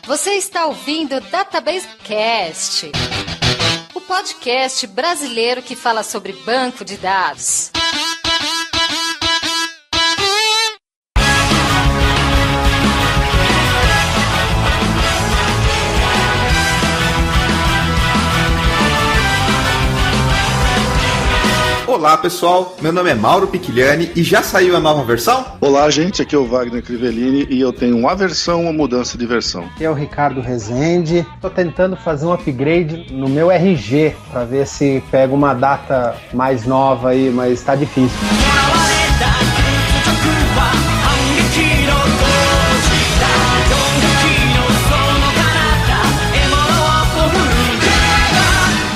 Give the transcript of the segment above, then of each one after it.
Você está ouvindo Database Cast, o podcast brasileiro que fala sobre banco de dados. Olá pessoal, meu nome é Mauro Picchigliani e já saiu a nova versão? Olá gente, aqui é o Wagner Crivellini e eu tenho uma aversão à mudança de versão. Aqui é o Ricardo Rezende, estou tentando fazer um upgrade no meu RG para ver se pega uma data mais nova aí, mas está difícil.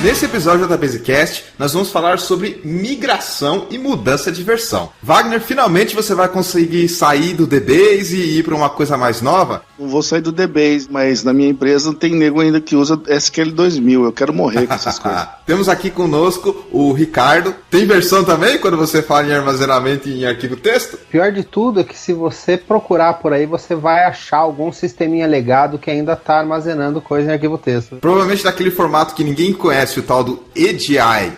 Nesse episódio da Basecast, nós vamos falar sobre migração e mudança de versão. Wagner, finalmente você vai conseguir sair do DBase e ir para uma coisa mais nova? Eu vou sair do DBase, mas na minha empresa tem nego ainda que usa SQL 2000. Eu quero morrer com essas coisas. Temos aqui conosco o Ricardo. Tem versão também quando você fala em armazenamento e em arquivo texto? Pior de tudo é que se você procurar por aí, você vai achar algum sisteminha legado que ainda está armazenando coisa em arquivo texto. Provavelmente daquele formato que ninguém conhece, o tal do EDI.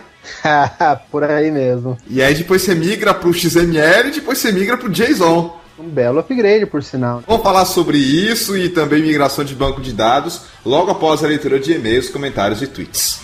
Por aí mesmo. E aí depois você migra pro XML e depois você migra pro JSON. Um belo upgrade, por sinal. Vamos falar sobre isso e também migração de banco de dados logo após a leitura de e-mails, comentários e tweets.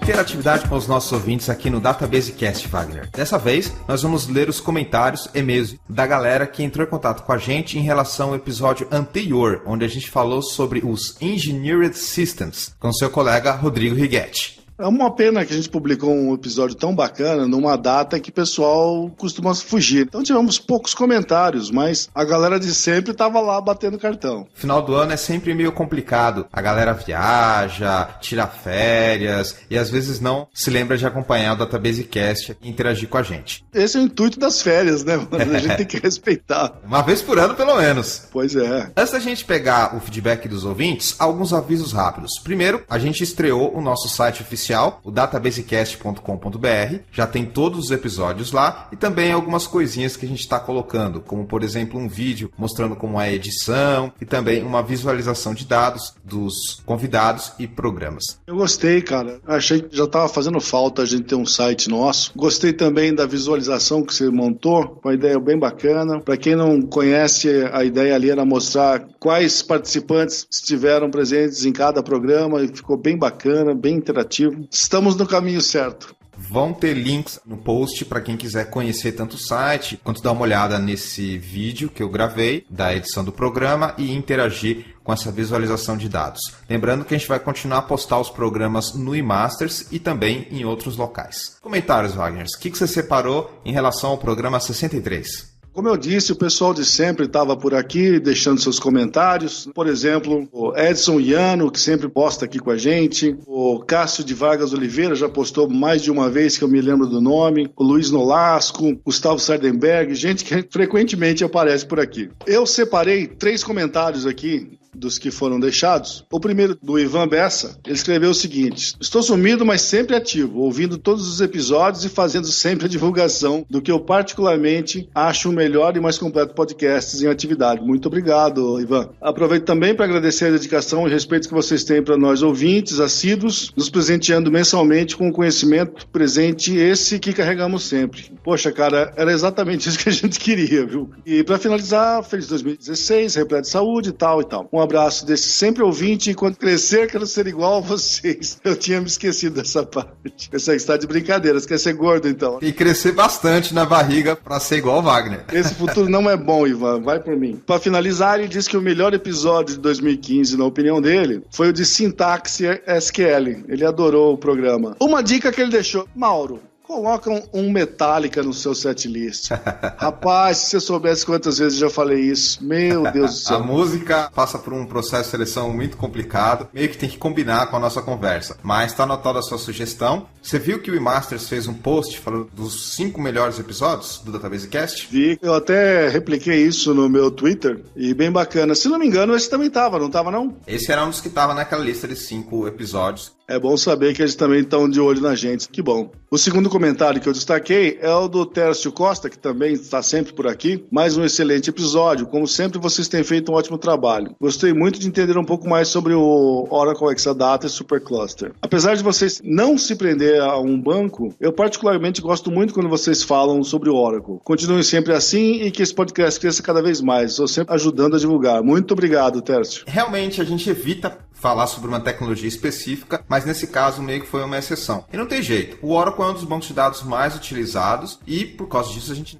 Interatividade com os nossos ouvintes aqui no Database Cast, Wagner. Dessa vez, nós vamos ler os comentários e e-mails da galera que entrou em contato com a gente em relação ao episódio anterior, onde a gente falou sobre os Engineered Systems, com seu colega Rodrigo Righetti. É uma pena que a gente publicou um episódio tão bacana numa data que o pessoal costuma fugir. Então tivemos poucos comentários, mas a galera de sempre estava lá batendo cartão. Final do ano é sempre meio complicado. A galera viaja, tira férias e às vezes não se lembra de acompanhar o Database Cast e interagir com a gente. Esse é o intuito das férias, né, mano? A gente tem que respeitar. Uma vez por ano, pelo menos. Pois é. Antes da gente pegar o feedback dos ouvintes, alguns avisos rápidos. Primeiro, a gente estreou o nosso site oficial, o databasecast.com.br, já tem todos os episódios lá e também algumas coisinhas que a gente está colocando, como por exemplo um vídeo mostrando como é a edição e também uma visualização de dados dos convidados e programas. Eu gostei, cara. Achei que já estava fazendo falta a gente ter um site nosso. Gostei também da visualização que você montou, uma ideia bem bacana. Para quem não conhece, a ideia ali era mostrar quais participantes estiveram presentes em cada programa e ficou bem bacana, bem interativo. Estamos no caminho certo. Vão ter links no post para quem quiser conhecer tanto o site, quanto dar uma olhada nesse vídeo que eu gravei da edição do programa e interagir com essa visualização de dados. Lembrando que a gente vai continuar a postar os programas no eMasters e também em outros locais. Comentários, Wagner. O que você separou em relação ao programa 63? Como eu disse, o pessoal de sempre estava por aqui, deixando seus comentários. Por exemplo, o Edson Iano, que sempre posta aqui com a gente. O Cássio de Vargas Oliveira já postou mais de uma vez, que eu me lembro do nome. O Luiz Nolasco, Gustavo Sardenberg, gente que frequentemente aparece por aqui. Eu separei 3 comentários aqui dos que foram deixados. O primeiro, do Ivan Bessa, ele escreveu o seguinte: estou sumido, mas sempre ativo, ouvindo todos os episódios e fazendo sempre a divulgação do que eu particularmente acho o melhor e mais completo podcast em atividade. Muito obrigado, Ivan. Aproveito também para agradecer a dedicação e respeito que vocês têm para nós ouvintes, assíduos, nos presenteando mensalmente com o conhecimento presente, esse que carregamos sempre. Poxa, cara, era exatamente isso que a gente queria, viu? E para finalizar, feliz 2016, repleto de saúde e tal e tal. Um abraço desse sempre ouvinte e quando crescer quero ser igual a vocês. Eu tinha me esquecido dessa parte. Você está de brincadeira, você quer ser gordo então? E crescer bastante na barriga para ser igual o Wagner. Esse futuro não é bom, Ivan, vai por mim. Para finalizar, ele disse que o melhor episódio de 2015, na opinião dele, foi o de sintaxe SQL. Ele adorou o programa. Uma dica que ele deixou: Mauro, Coloca um Metallica no seu setlist. Rapaz, se você soubesse quantas vezes eu já falei isso, meu Deus do céu. A música passa por um processo de seleção muito complicado, meio que tem que combinar com a nossa conversa. Mas está anotada a sua sugestão. Você viu que o eMasters fez um post falando dos 5 melhores episódios do DatabaseCast? Vi, eu até repliquei isso no meu Twitter, e bem bacana. Se não me engano, esse também tava, não tava não? Esse era um dos que estava naquela lista de 5 episódios. É bom saber que eles também estão de olho na gente, que bom. O segundo comentário que eu destaquei é o do Tércio Costa, que também está sempre por aqui. Mais um excelente episódio. Como sempre, vocês têm feito um ótimo trabalho. Gostei muito de entender um pouco mais sobre o Oracle Exadata e Supercluster. Apesar de vocês não se prender a um banco, eu particularmente gosto muito quando vocês falam sobre o Oracle. Continuem sempre assim e que esse podcast cresça cada vez mais. Estou sempre ajudando a divulgar. Muito obrigado, Tércio. Realmente, a gente evita falar sobre uma tecnologia específica, mas nesse caso meio que foi uma exceção. E não tem jeito, o Oracle é um dos bancos de dados mais utilizados e por causa disso a gente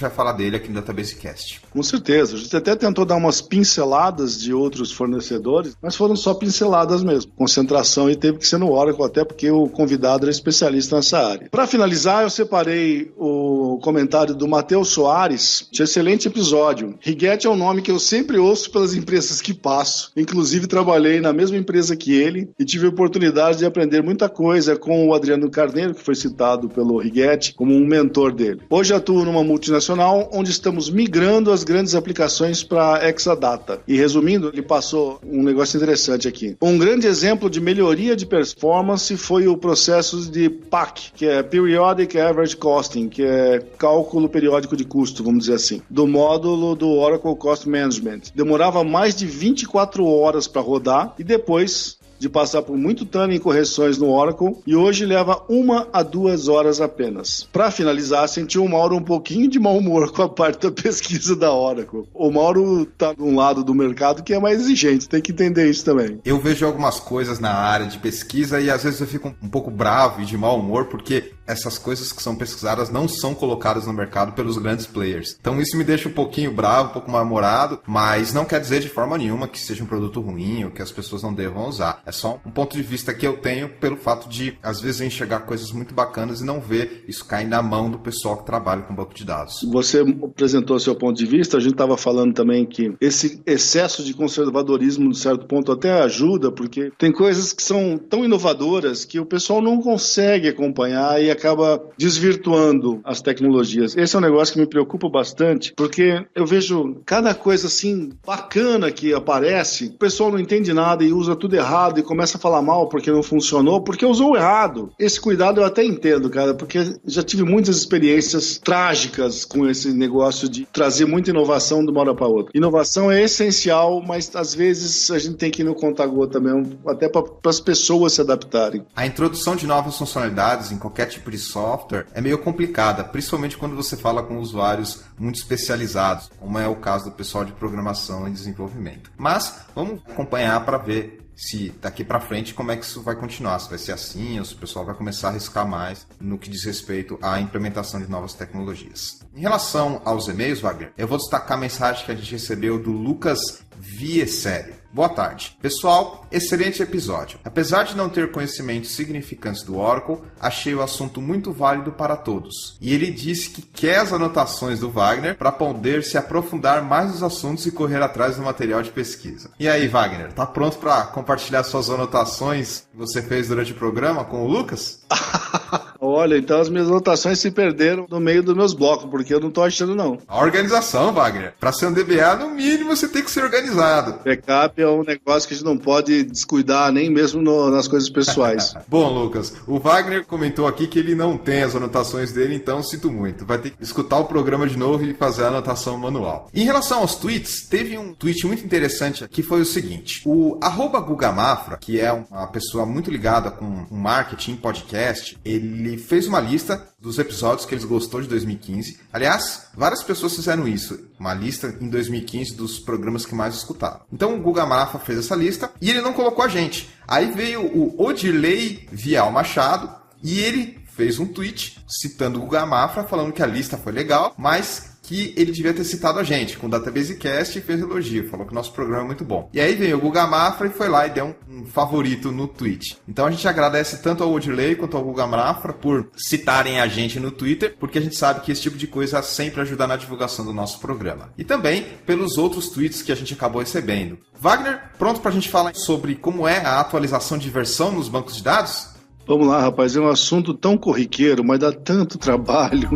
vai falar dele aqui no DatabaseCast. Com certeza, a gente até tentou dar umas pinceladas de outros fornecedores, mas foram só pinceladas mesmo. Concentração e teve que ser no Oracle, até porque o convidado era especialista nessa área. Para finalizar, eu separei o comentário do Matheus Soares, de excelente episódio. Rigetti é um nome que eu sempre ouço pelas empresas que passo, inclusive trabalhei na mesma empresa que ele e tive a oportunidade de aprender muita coisa com o Adriano Carneiro, que foi citado pelo Rigetti como um mentor dele. Hoje atuo numa multinacional onde estamos migrando as grandes aplicações para Exadata. E resumindo, ele passou um negócio interessante aqui. Um grande exemplo de melhoria de performance foi o processo de PAC, que é Periodic Average Costing, que é cálculo periódico de custo, vamos dizer assim, do módulo do Oracle Cost Management. Demorava mais de 24 horas para rodar e depois de passar por muito tuning e correções no Oracle, e hoje leva 1 a 2 horas apenas. Para finalizar, senti o Mauro um pouquinho de mau humor com a parte da pesquisa da Oracle. O Mauro tá de um lado do mercado que é mais exigente, tem que entender isso também. Eu vejo algumas coisas na área de pesquisa e às vezes eu fico um pouco bravo e de mau humor porque essas coisas que são pesquisadas não são colocadas no mercado pelos grandes players. Então isso me deixa um pouquinho bravo, um pouco mal-humorado, mas não quer dizer de forma nenhuma que seja um produto ruim ou que as pessoas não devam usar. É só um ponto de vista que eu tenho pelo fato de, às vezes, eu enxergar coisas muito bacanas e não ver isso cair na mão do pessoal que trabalha com banco de dados. Você apresentou seu ponto de vista, a gente estava falando também que esse excesso de conservadorismo, de certo ponto, até ajuda, porque tem coisas que são tão inovadoras que o pessoal não consegue acompanhar e acaba desvirtuando as tecnologias. Esse é um negócio que me preocupa bastante, porque eu vejo cada coisa assim bacana que aparece, o pessoal não entende nada e usa tudo errado e começa a falar mal porque não funcionou, porque usou errado. Esse cuidado eu até entendo, cara, porque já tive muitas experiências trágicas com esse negócio de trazer muita inovação de uma hora para outra. Inovação é essencial, mas às vezes a gente tem que ir no conta-gota mesmo, até para as pessoas se adaptarem. A introdução de novas funcionalidades em qualquer tipo de software é meio complicada, principalmente quando você fala com usuários muito especializados, como é o caso do pessoal de programação e desenvolvimento. Mas vamos acompanhar para ver se daqui para frente como é que isso vai continuar, se vai ser assim ou se o pessoal vai começar a arriscar mais no que diz respeito à implementação de novas tecnologias. Em relação aos e-mails, Wagner, eu vou destacar a mensagem que a gente recebeu do Lucas Viessério. Boa tarde. Pessoal, excelente episódio. Apesar de não ter conhecimentos significantes do Oracle, achei o assunto muito válido para todos. E ele disse que quer as anotações do Wagner para poder se aprofundar mais nos assuntos e correr atrás do material de pesquisa. E aí, Wagner, tá pronto para compartilhar suas anotações que você fez durante o programa com o Lucas? Olha, então as minhas anotações se perderam no meio dos meus blocos, porque eu não tô achando não. A organização, Wagner. Para ser um DBA, no mínimo você tem que ser organizado. Backup é um negócio que a gente não pode descuidar, nem mesmo nas coisas pessoais. Bom, Lucas, o Wagner comentou aqui que ele não tem as anotações dele, então sinto muito. Vai ter que escutar o programa de novo e fazer a anotação manual. Em relação aos tweets, teve um tweet muito interessante que foi o seguinte. O @gugamafra, que é uma pessoa muito ligada com marketing, podcast, ele fez uma lista dos episódios que ele gostou de 2015. Aliás, várias pessoas fizeram isso. Uma lista em 2015 dos programas que mais escutaram. Então o Guga Mafra fez essa lista e ele não colocou a gente. Aí veio o Odirley Vial Machado e ele fez um tweet citando o Guga Mafra, falando que a lista foi legal, mas que ele devia ter citado a gente com o DatabaseCast e fez elogio, falou que o nosso programa é muito bom. E aí veio o Guga Mafra e foi lá e deu um favorito no tweet. Então a gente agradece tanto ao Odilei quanto ao Guga Mafra por citarem a gente no Twitter, porque a gente sabe que esse tipo de coisa sempre ajuda na divulgação do nosso programa. E também pelos outros tweets que a gente acabou recebendo. Wagner, pronto pra gente falar sobre como é a atualização de versão nos bancos de dados? Vamos lá, rapaz, é um assunto tão corriqueiro, mas dá tanto trabalho.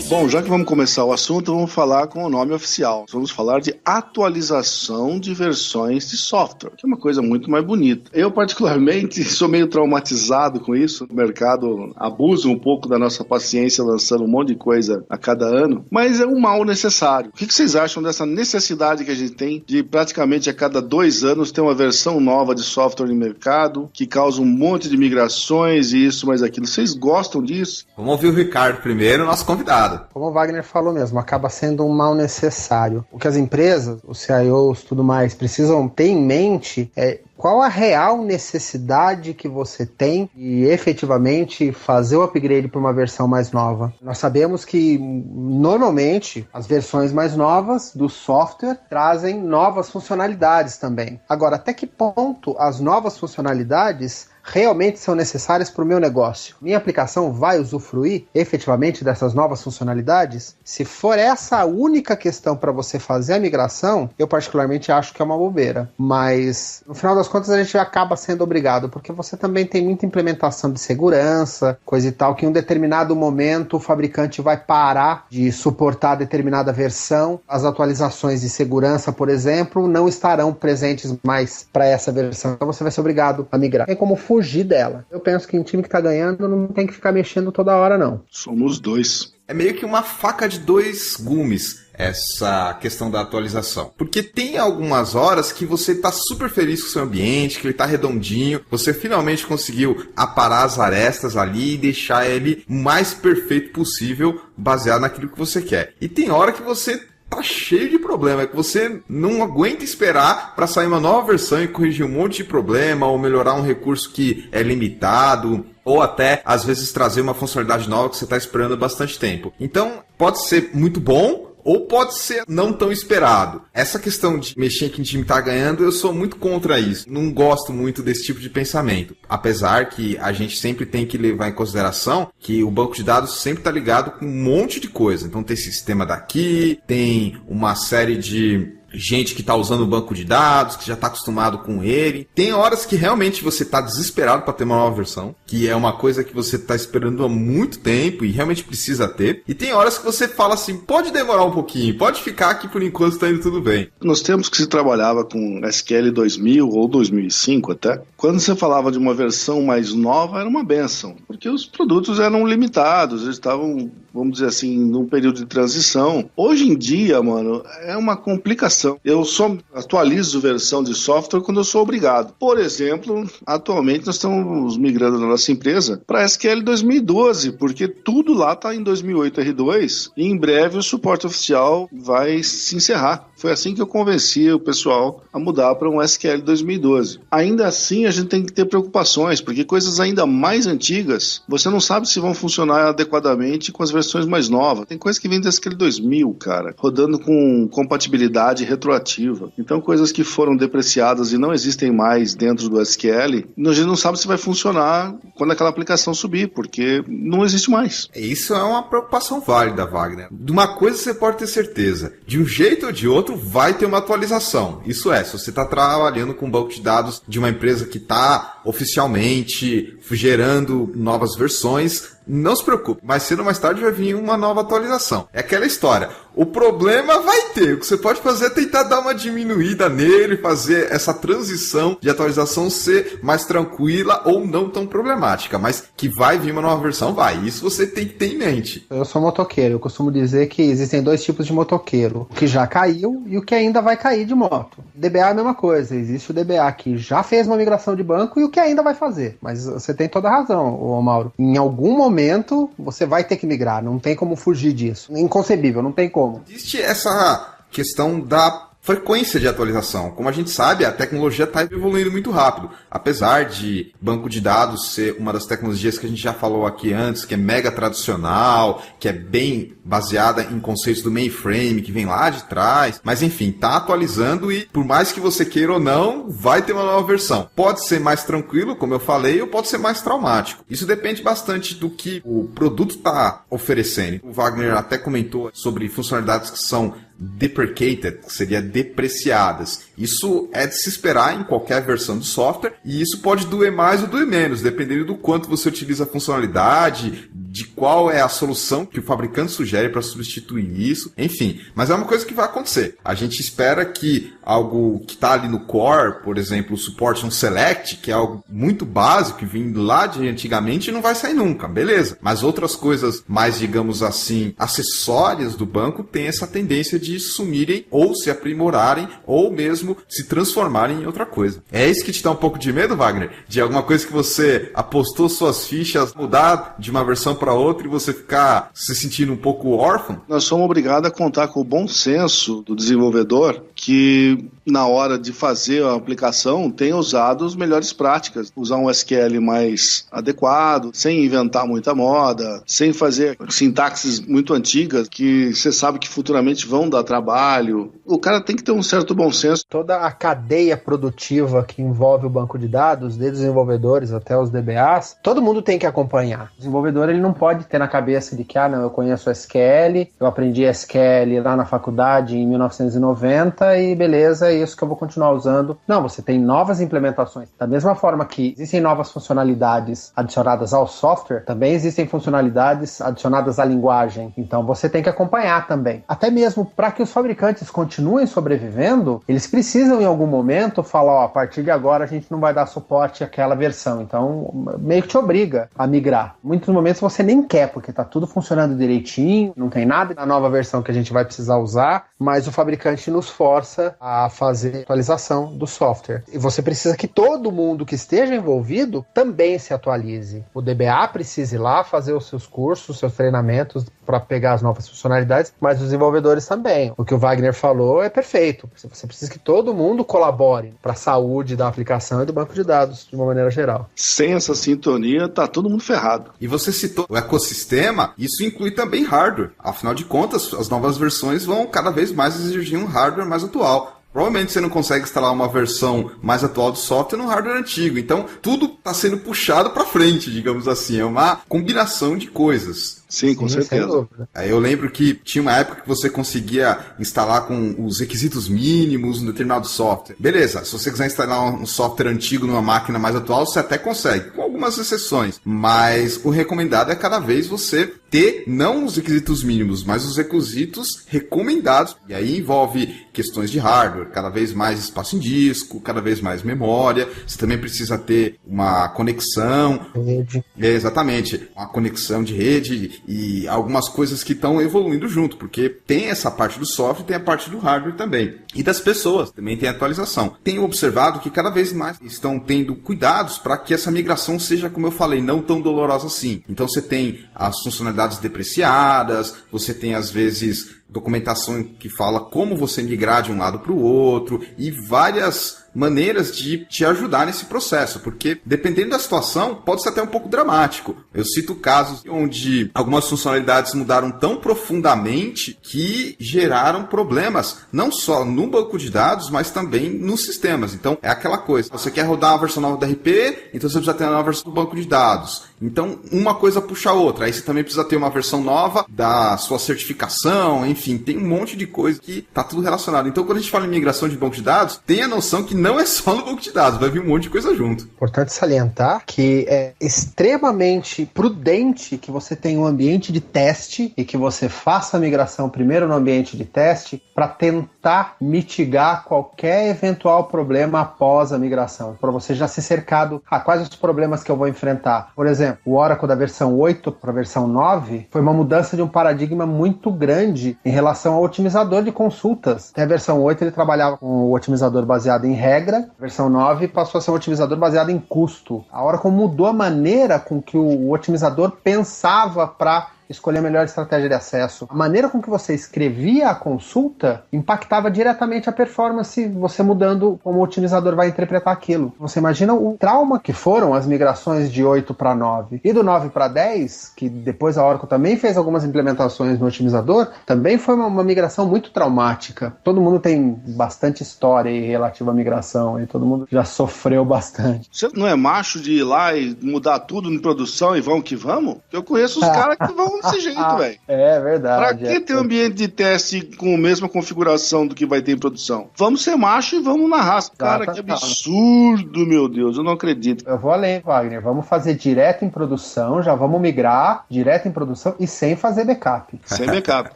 Bom, já que vamos começar o assunto, vamos falar com o nome oficial. Vamos falar de atualização de versões de software, que é uma coisa muito mais bonita. Eu, particularmente, sou meio traumatizado com isso. O mercado abusa um pouco da nossa paciência lançando um monte de coisa a cada ano, mas é um mal necessário. O que vocês acham dessa necessidade que a gente tem de praticamente a cada 2 anos ter uma versão nova de software no mercado, que causa um monte de migrações e isso, mais aquilo? Vocês gostam disso? Vamos ouvir o Ricardo primeiro, nosso convidado. Como o Wagner falou mesmo, acaba sendo um mal necessário. O que as empresas, os CIOs, tudo mais, precisam ter em mente é qual a real necessidade que você tem de efetivamente fazer o upgrade para uma versão mais nova. Nós sabemos que, normalmente, as versões mais novas do software trazem novas funcionalidades também. Agora, até que ponto as novas funcionalidades realmente são necessárias para o meu negócio? Minha aplicação vai usufruir efetivamente dessas novas funcionalidades? Se for essa a única questão para você fazer a migração, eu particularmente acho que é uma bobeira. Mas, no final das contas, a gente acaba sendo obrigado, porque você também tem muita implementação de segurança, coisa e tal, que em um determinado momento o fabricante vai parar de suportar determinada versão. As atualizações de segurança, por exemplo, não estarão presentes mais para essa versão. Então você vai ser obrigado a migrar. Tem como fugir dela. Eu penso que um time que tá ganhando não tem que ficar mexendo toda hora, não. Somos dois. É meio que uma faca de 2 gumes essa questão da atualização. Porque tem algumas horas que você tá super feliz com o seu ambiente, que ele tá redondinho, você finalmente conseguiu aparar as arestas ali e deixar ele o mais perfeito possível, baseado naquilo que você quer. E tem hora que você tá cheio de problema, é que você não aguenta esperar para sair uma nova versão e corrigir um monte de problema ou melhorar um recurso que é limitado, ou até, às vezes, trazer uma funcionalidade nova que você está esperando há bastante tempo. Então, pode ser muito bom, ou pode ser não tão esperado. Essa questão de mexer em que o time está ganhando, eu sou muito contra isso. Não gosto muito desse tipo de pensamento. Apesar que a gente sempre tem que levar em consideração que o banco de dados sempre está ligado com um monte de coisa. Então tem sistema daqui, tem uma série de gente que está usando o banco de dados, que já está acostumado com ele. Tem horas que realmente você está desesperado para ter uma nova versão, que é uma coisa que você está esperando há muito tempo e realmente precisa ter. E tem horas que você fala assim, pode demorar um pouquinho, pode ficar aqui por enquanto, está indo tudo bem. Nos tempos que se trabalhava com SQL 2000 ou 2005 até, quando você falava de uma versão mais nova, era uma benção, porque os produtos eram limitados, eles estavam, vamos dizer assim, num período de transição. Hoje em dia, mano, é uma complicação. Eu só atualizo versão de software quando eu sou obrigado. Por exemplo, atualmente nós estamos migrando na nossa empresa para SQL 2012, porque tudo lá está em 2008 R2 e em breve o suporte oficial vai se encerrar. Foi assim que eu convenci o pessoal a mudar para um SQL 2012. Ainda assim, a gente tem que ter preocupações, porque coisas ainda mais antigas, você não sabe se vão funcionar adequadamente com as versões mais novas. Tem coisas que vêm do SQL 2000, cara, rodando com compatibilidade retroativa. Então, coisas que foram depreciadas e não existem mais dentro do SQL, a gente não sabe se vai funcionar quando aquela aplicação subir, porque não existe mais. Isso é uma preocupação válida, Wagner. De uma coisa você pode ter certeza, de um jeito ou de outro vai ter uma atualização. Isso é, se você está trabalhando com um banco de dados de uma empresa que está oficialmente gerando novas versões, não se preocupe, mais cedo ou mais tarde vai vir uma nova atualização. É aquela história, o problema vai ter, o que você pode fazer é tentar dar uma diminuída nele, fazer essa transição de atualização ser mais tranquila ou não tão problemática, mas que vai vir uma nova versão, vai, isso você tem que ter em mente. Eu sou motoqueiro, eu costumo dizer que existem 2 tipos de motoqueiro, o que já caiu e o que ainda vai cair de moto. DBA é a mesma coisa, existe o DBA que já fez uma migração de banco e o que ainda vai fazer, mas você tem toda a razão, ô Mauro, em algum momento momento você vai ter que migrar, não tem como fugir disso. Inconcebível, não tem como. Existe essa questão da frequência de atualização. Como a gente sabe, a tecnologia está evoluindo muito rápido. Apesar de banco de dados ser uma das tecnologias que a gente já falou aqui antes, que é mega tradicional, que é bem baseada em conceitos do mainframe, que vem lá de trás. Mas enfim, está atualizando e por mais que você queira ou não, vai ter uma nova versão. Pode ser mais tranquilo, como eu falei, ou pode ser mais traumático. Isso depende bastante do que o produto está oferecendo. O Wagner até comentou sobre funcionalidades que são deprecated, que seria depreciadas. Isso é de se esperar em qualquer versão de software e isso pode doer mais ou doer menos, dependendo do quanto você utiliza a funcionalidade, de qual é a solução que o fabricante sugere para substituir isso, enfim. Mas é uma coisa que vai acontecer. A gente espera que algo que está ali no core, por exemplo, o suporte no Select, que é algo muito básico, que vem lá de antigamente, não vai sair nunca, beleza. Mas outras coisas mais, digamos assim, acessórias do banco têm essa tendência de sumirem ou se aprimorarem ou mesmo se transformarem em outra coisa. É isso que te dá um pouco de medo, Wagner? De alguma coisa que você apostou suas fichas, mudar de uma versão para outra e você ficar se sentindo um pouco órfão? Nós somos obrigados a contar com o bom senso do desenvolvedor que na hora de fazer a aplicação tem usado as melhores práticas, usar um SQL mais adequado, sem inventar muita moda, sem fazer sintaxes muito antigas que você sabe que futuramente vão dar trabalho. O cara tem que ter um certo bom senso. Toda a cadeia produtiva que envolve o banco de dados, desde desenvolvedores até os DBAs, todo mundo tem que acompanhar. O desenvolvedor ele não pode ter na cabeça de que, não, eu conheço SQL, eu aprendi SQL lá na faculdade em 1990 e beleza, é isso que eu vou continuar usando. Não, você tem novas implementações. Da mesma forma que existem novas funcionalidades adicionadas ao software, também existem funcionalidades adicionadas à linguagem. Então você tem que acompanhar também. Até mesmo para que os fabricantes continuem sobrevivendo, eles precisam em algum momento falar, a partir de agora a gente não vai dar suporte àquela versão. Então meio que te obriga a migrar. Em muitos momentos você nem quer, porque está tudo funcionando direitinho, não tem nada na nova versão que a gente vai precisar usar, mas o fabricante nos força a fazer atualização do software. E você precisa que todo mundo que esteja envolvido também se atualize. O DBA precisa ir lá fazer os seus cursos, os seus treinamentos para pegar as novas funcionalidades, mas os desenvolvedores também. O que o Wagner falou é perfeito. Você precisa que todo mundo colabore para a saúde da aplicação e do banco de dados, de uma maneira geral. Sem essa sintonia, tá todo mundo ferrado. E você citou o ecossistema, isso inclui também hardware. Afinal de contas, as novas versões vão cada vez mais exigir um hardware mais atual. Provavelmente você não consegue instalar uma versão mais atual do software no hardware antigo. Então, tudo está sendo puxado para frente, digamos assim. É uma combinação de coisas. Sim, com certeza. Eu lembro que tinha uma época que você conseguia instalar com os requisitos mínimos um determinado software. Beleza, se você quiser instalar um software antigo numa máquina mais atual, você até consegue, com algumas exceções. Mas o recomendado é cada vez você ter não os requisitos mínimos, mas os requisitos recomendados. E aí envolve questões de hardware, cada vez mais espaço em disco, cada vez mais memória. Você também precisa ter uma conexão. Rede. Exatamente, uma conexão de rede e algumas coisas que estão evoluindo junto, porque tem essa parte do software e tem a parte do hardware também. E das pessoas, também tem atualização. Tenho observado que cada vez mais estão tendo cuidados para que essa migração seja, como eu falei, não tão dolorosa assim. Então você tem as funcionalidades depreciadas, você tem às vezes documentação que fala como você migrar de um lado para o outro e várias maneiras de te ajudar nesse processo, porque dependendo da situação pode ser até um pouco dramático. Eu cito casos onde algumas funcionalidades mudaram tão profundamente que geraram problemas, não só no banco de dados, mas também nos sistemas. Então é aquela coisa, você quer rodar uma versão nova da RP, então você precisa ter uma nova versão do banco de dados. Então uma coisa puxa a outra, aí você também precisa ter uma versão nova da sua certificação, enfim, tem um monte de coisa que tá tudo relacionado. Então quando a gente fala em migração de banco de dados, tenha a noção que não é só no banco de dados, vai vir um monte de coisa junto. Importante salientar que é extremamente prudente que você tenha um ambiente de teste e que você faça a migração primeiro no ambiente de teste para tentar mitigar qualquer eventual problema após a migração, para você já ser cercado, quais os problemas que eu vou enfrentar. Por exemplo, exemplo, o Oracle da versão 8 para a versão 9 foi uma mudança de um paradigma muito grande em relação ao otimizador de consultas. Até a versão 8 ele trabalhava com o otimizador baseado em regra, a versão 9 passou a ser um otimizador baseado em custo. A Oracle mudou a maneira com que o otimizador pensava para escolher a melhor estratégia de acesso. A maneira com que você escrevia a consulta impactava diretamente a performance, você mudando como o otimizador vai interpretar aquilo. Você imagina o trauma que foram as migrações de 8 para 9 e do 9 para 10, que depois a Oracle também fez algumas implementações no otimizador, também foi uma migração muito traumática. Todo mundo tem bastante história aí relativa à migração, e todo mundo já sofreu bastante. Você não é macho de ir lá e mudar tudo em produção e vamos que vamos? Eu conheço os caras que vão desse jeito, velho. É verdade. Pra que ter um ambiente de teste com a mesma configuração do que vai ter em produção? Vamos ser macho e vamos na raça. Cara, que absurdo, meu Deus, eu não acredito. Eu vou além, Wagner. Vamos fazer direto em produção, já vamos migrar direto em produção e sem fazer backup. Sem backup,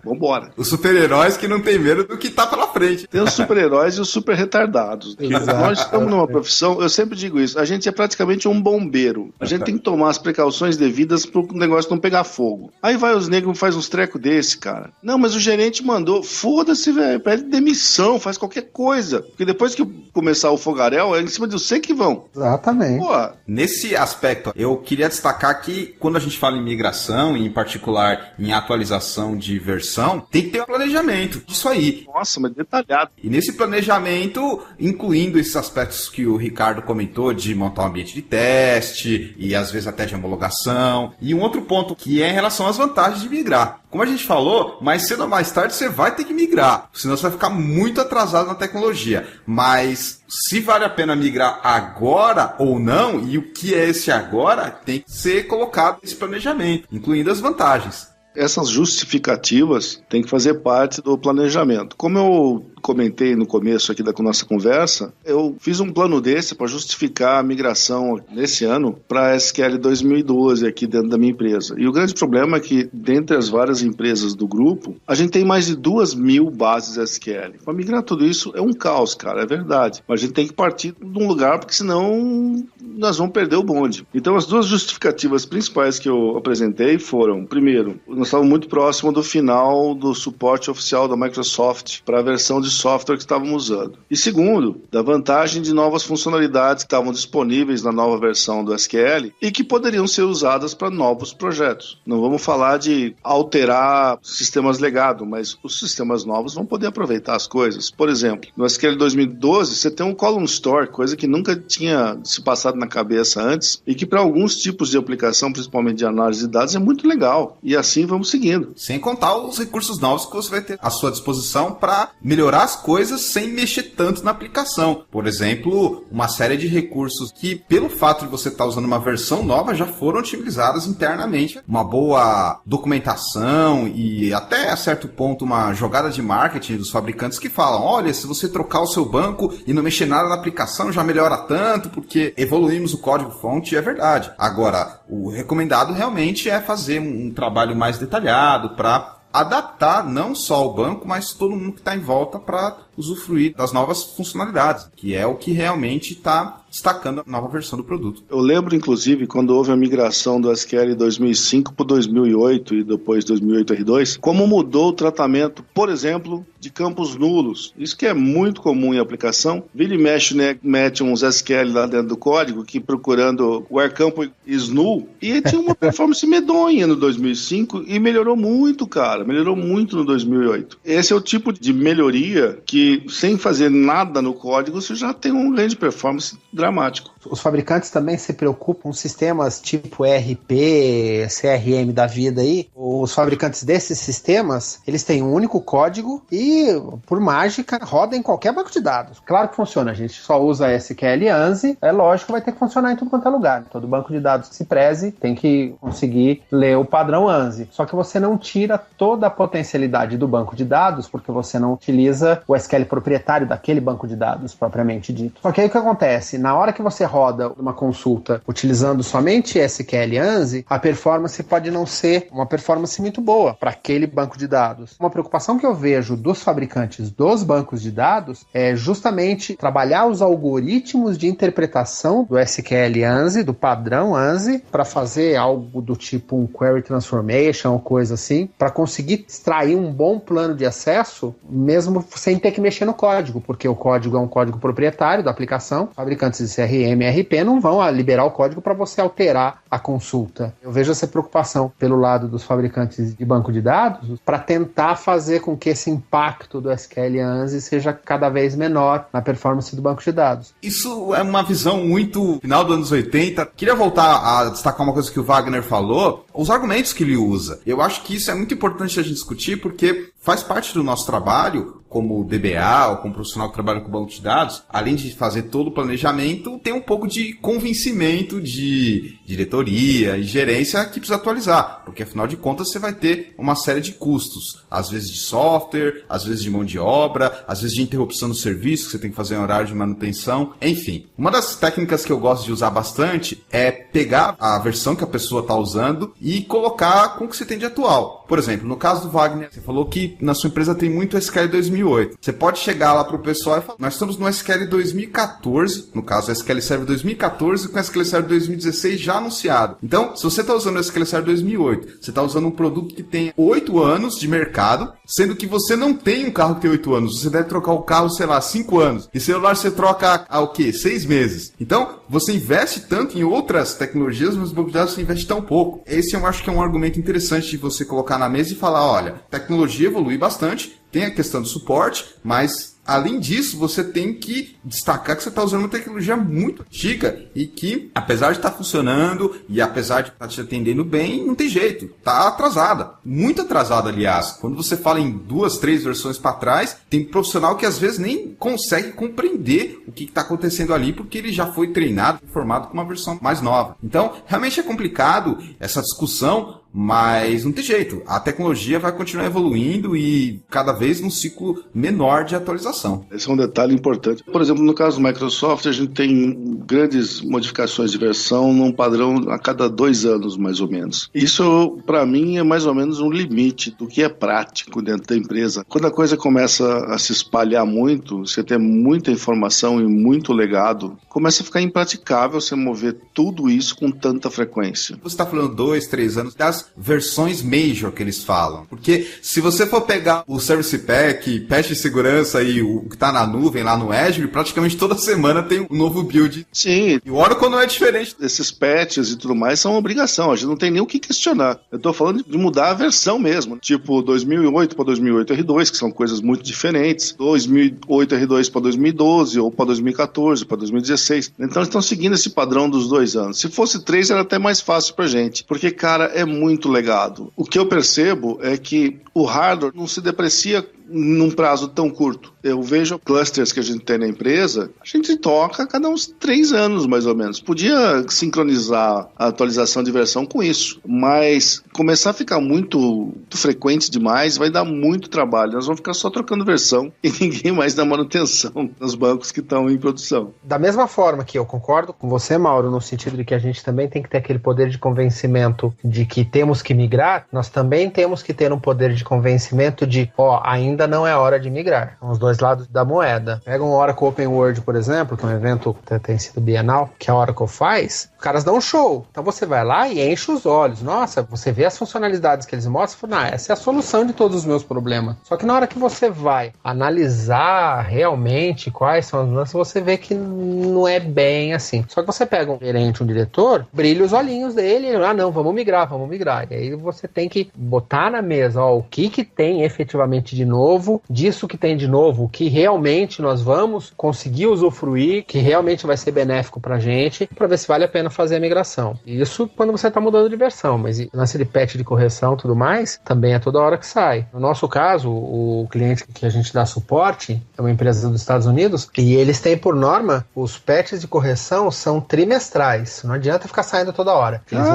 vambora. Os super-heróis que não tem medo do que tá pela frente. Tem os super-heróis e os super retardados. Nós estamos numa profissão, eu sempre digo isso, a gente é praticamente um bombeiro. A gente tem que tomar as precauções devidas pro negócio não pegar fogo. Aí vai os negros e faz uns trecos desse, cara. Não, mas o gerente mandou. Foda-se, velho. Pede demissão, faz qualquer coisa. Porque depois que começar o fogaréu, é em cima de você que vão. Exatamente. Pô. Nesse aspecto, eu queria destacar que quando a gente fala em migração, e em particular em atualização de versão, tem que ter um planejamento disso aí. Nossa, mas detalhado. E nesse planejamento, incluindo esses aspectos que o Ricardo comentou, de montar um ambiente de teste, e às vezes até de homologação. E um outro ponto que é em relação às vantagens de migrar. Como a gente falou, mais cedo ou mais tarde você vai ter que migrar, senão você vai ficar muito atrasado na tecnologia. Mas se vale a pena migrar agora ou não, e o que é esse agora, tem que ser colocado nesse planejamento, incluindo as vantagens. Essas justificativas têm que fazer parte do planejamento. Como eu comentei no começo aqui da nossa conversa, eu fiz um plano desse para justificar a migração nesse ano para a SQL 2012 aqui dentro da minha empresa. E o grande problema é que, dentre as várias empresas do grupo, a gente tem mais de 2.000 bases SQL. Para migrar tudo isso é um caos, cara, é verdade. Mas a gente tem que partir de um lugar, porque senão nós vamos perder o bonde. Então, as duas justificativas principais que eu apresentei foram, primeiro, nós estávamos muito próximo do final do suporte oficial da Microsoft para a versão de software que estávamos usando. E segundo, da vantagem de novas funcionalidades que estavam disponíveis na nova versão do SQL e que poderiam ser usadas para novos projetos. Não vamos falar de alterar sistemas legado, mas os sistemas novos vão poder aproveitar as coisas. Por exemplo, no SQL 2012, você tem um column store, coisa que nunca tinha se passado na cabeça antes e que para alguns tipos de aplicação, principalmente de análise de dados, é muito legal. E assim vamos seguindo. Sem contar os recursos novos que você vai ter à sua disposição para melhorar as coisas sem mexer tanto na aplicação. Por exemplo, uma série de recursos que, pelo fato de você estar usando uma versão nova, já foram otimizadas internamente. Uma boa documentação e até a certo ponto uma jogada de marketing dos fabricantes que falam, olha, se você trocar o seu banco e não mexer nada na aplicação, já melhora tanto, porque evoluímos o código-fonte, e é verdade. Agora, o recomendado realmente é fazer um trabalho mais detalhado para adaptar não só o banco, mas todo mundo que está em volta para usufruir das novas funcionalidades, que é o que realmente está destacando a nova versão do produto. Eu lembro, inclusive, quando houve a migração do SQL 2005 para 2008 e depois 2008 R2, como mudou o tratamento, por exemplo, de campos nulos. Isso que é muito comum em aplicação. Vira e mexe, né, mete uns SQL lá dentro do código, que procurando where campo is null, e tinha uma performance medonha no 2005 e melhorou muito, cara. Melhorou muito no 2008. Esse é o tipo de melhoria que, sem fazer nada no código, você já tem um ganho de performance dramático. Os fabricantes também se preocupam com sistemas tipo ERP, CRM da vida aí. Os fabricantes desses sistemas, eles têm um único código e, por mágica, roda em qualquer banco de dados. Claro que funciona, a gente só usa SQL ANSI, é lógico que vai ter que funcionar em tudo quanto é lugar. Todo banco de dados que se preze tem que conseguir ler o padrão ANSI. Só que você não tira toda a potencialidade do banco de dados, porque você não utiliza o SQL proprietário daquele banco de dados, propriamente dito. Só que aí o que acontece? Na hora que você roda uma consulta utilizando somente SQL ANSI, a performance pode não ser uma performance muito boa para aquele banco de dados. Uma preocupação que eu vejo dos fabricantes dos bancos de dados é justamente trabalhar os algoritmos de interpretação do SQL ANSI, do padrão ANSI, para fazer algo do tipo um query transformation ou coisa assim, para conseguir extrair um bom plano de acesso, mesmo sem ter que mexer no código, porque o código é um código proprietário da aplicação. Fabricantes de CRM e RP não vão liberar o código para você alterar a consulta. Eu vejo essa preocupação pelo lado dos fabricantes de banco de dados para tentar fazer com que esse impacto do SQL ANSI seja cada vez menor na performance do banco de dados. Isso é uma visão muito final dos anos 80. Queria voltar a destacar uma coisa que o Wagner falou, os argumentos que ele usa. Eu acho que isso é muito importante a gente discutir porque faz parte do nosso trabalho como DBA ou como profissional que trabalha com banco de dados, além de fazer todo o planejamento, tem um pouco de convencimento de diretoria e gerência que precisa atualizar, porque afinal de contas você vai ter uma série de custos, às vezes de software, às vezes de mão de obra, às vezes de interrupção do serviço, que você tem que fazer em horário de manutenção, enfim. Uma das técnicas que eu gosto de usar bastante é pegar a versão que a pessoa está usando e colocar com o que você tem de atual. Por exemplo, no caso do Wagner, você falou que na sua empresa tem muito SQL 2008. Você pode chegar lá para o pessoal e falar, nós estamos no SQL 2014, no caso o SQL Server 2014 com o SQL Server 2016 já anunciado. Então, se você está usando o SQL Server 2008, você está usando um produto que tem 8 anos de mercado, sendo que você não tem um carro que tem 8 anos, você deve trocar o carro, sei lá, 5 anos. E celular você troca há o quê? 6 meses. Então, você investe tanto em outras tecnologias, mas no banco de dados você investe tão pouco. Esse eu acho que é um argumento interessante de você colocar na mesa e falar, olha, tecnologia evolui bastante, tem a questão do suporte, mas além disso, você tem que destacar que você está usando uma tecnologia muito antiga e que, apesar de estar funcionando e apesar de estar te atendendo bem, não tem jeito. Está atrasada. Muito atrasada, aliás. Quando você fala em 2, 3 versões para trás, tem profissional que às vezes nem consegue compreender o que está acontecendo ali porque ele já foi treinado, formado com uma versão mais nova. Então, realmente é complicado essa discussão, mas não tem jeito. A tecnologia vai continuar evoluindo e cada vez num ciclo menor de atualização. Esse é um detalhe importante. Por exemplo, no caso do Microsoft, a gente tem grandes modificações de versão num padrão a cada 2 anos, mais ou menos. Isso, para mim, é mais ou menos um limite do que é prático dentro da empresa. Quando a coisa começa a se espalhar muito, você tem muita informação e muito legado, começa a ficar impraticável você mover tudo isso com tanta frequência. Você está falando 2, 3 anos das versões major que eles falam. Porque se você for pegar o Service Pack, patch de segurança e o que está na nuvem, lá no Azure, praticamente toda semana tem um novo build. Sim. E o Oracle não é diferente. Esses patches e tudo mais são obrigação. A gente não tem nem o que questionar. Eu estou falando de mudar a versão mesmo. Tipo 2008 para 2008 R2, que são coisas muito diferentes. 2008 R2 para 2012 ou para 2014, para 2016. Então eles estão seguindo esse padrão dos 2 anos. Se fosse 3 era até mais fácil pra gente. Porque, cara, é muito legado. O que eu percebo é que o hardware não se deprecia num prazo tão curto. Eu vejo clusters que a gente tem na empresa, a gente toca a cada uns 3 anos, mais ou menos. Podia sincronizar a atualização de versão com isso, mas começar a ficar muito frequente demais vai dar muito trabalho. Nós vamos ficar só trocando versão e ninguém mais dá manutenção nos bancos que estão em produção. Da mesma forma que eu concordo com você, Mauro, no sentido de que a gente também tem que ter aquele poder de convencimento de que temos que migrar, nós também temos que ter um poder de convencimento de, ainda não é hora de migrar. São os 2 lados da moeda. Pega um Oracle Open World, por exemplo, que é um evento que tem sido bienal, que a Oracle faz, os caras dão um show. Então você vai lá e enche os olhos. Nossa, você vê as funcionalidades que eles mostram e fala, essa é a solução de todos os meus problemas. Só que na hora que você vai analisar realmente quais são as mudanças, você vê que não é bem assim. Só que você pega um gerente, um diretor, brilha os olhinhos dele, não, vamos migrar. E aí você tem que botar na mesa, o que tem efetivamente de novo, disso que tem de novo, que realmente nós vamos conseguir usufruir, que realmente vai ser benéfico pra gente, pra ver se vale a pena fazer a migração. Isso quando você tá mudando de versão, mas o lance de patch de correção e tudo mais, também é toda hora que sai. No nosso caso, o cliente que a gente dá suporte é uma empresa dos Estados Unidos, e eles têm por norma, os patches de correção são trimestrais, não adianta ficar saindo toda hora. Eles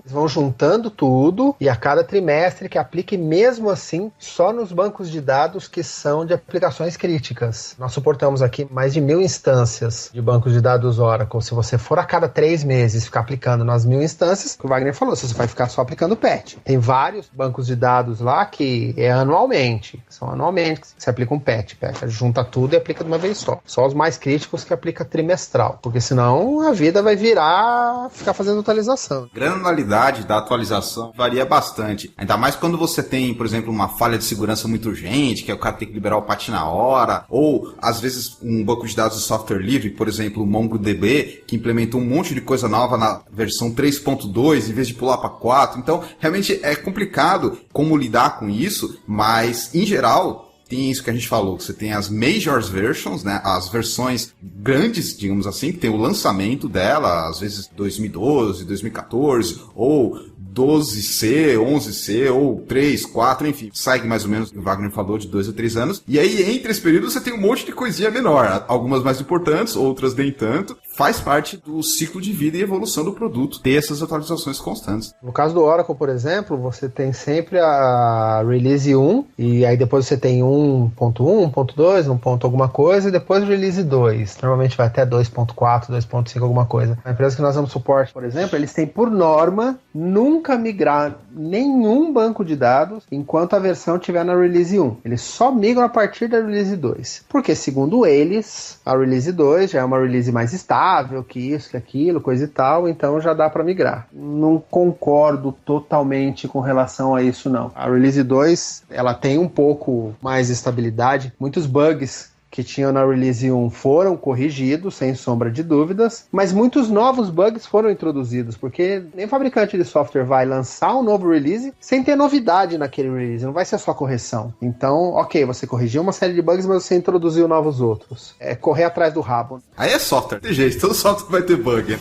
vão juntando tudo, e a cada trimestre que aplique mesmo assim, só nos vários bancos de dados que são de aplicações críticas. Nós suportamos aqui mais de 1.000 instâncias de bancos de dados Oracle. Se você for a cada 3 meses ficar aplicando nas 1.000 instâncias, que o Wagner falou, você vai ficar só aplicando patch. Tem vários bancos de dados lá que é anualmente, são anualmente que você aplica um patch. Junta tudo e aplica de uma vez só. Só os mais críticos que aplica trimestral, porque senão a vida vai virar ficar fazendo atualização. Granularidade da atualização varia bastante. Ainda mais quando você tem, por exemplo, uma falha de segurança muito urgente, que é o cara tem que liberar o patch na hora, ou às vezes um banco de dados de software livre, por exemplo, o MongoDB, que implementou um monte de coisa nova na versão 3.2 em vez de pular para 4. Então, realmente é complicado como lidar com isso, mas em geral tem isso que a gente falou, você tem as majors versions, né, as versões grandes, digamos assim, que tem o lançamento dela, às vezes 2012, 2014, ou 12C, 11C, ou 3, 4, enfim, segue mais ou menos, o Wagner falou, de 2 a 3 anos, e aí entre esse período você tem um monte de coisinha menor, algumas mais importantes, outras nem tanto, faz parte do ciclo de vida e evolução do produto, ter essas atualizações constantes. No caso do Oracle, por exemplo, você tem sempre a Release 1, e aí depois você tem 1.1, 1.2, 1. Alguma coisa, e depois Release 2. Normalmente vai até 2.4, 2.5 alguma coisa. A empresa que nós damos suporte, por exemplo, eles têm por norma nunca migrar nenhum banco de dados enquanto a versão estiver na Release 1. Eles só migram a partir da Release 2. Porque, segundo eles, a Release 2 já é uma release mais estável, que isso, que aquilo, coisa e tal, então já dá para migrar. Não concordo totalmente com relação a isso, não. A Release 2, ela tem um pouco mais estabilidade. Muitos bugs que tinham na Release 1 foram corrigidos, sem sombra de dúvidas, mas muitos novos bugs foram introduzidos, porque nem fabricante de software vai lançar um novo release sem ter novidade naquele release, não vai ser só correção. Então, ok, você corrigiu uma série de bugs, mas você introduziu novos outros. É correr atrás do rabo. Aí é software, tem jeito, todo software vai ter bug.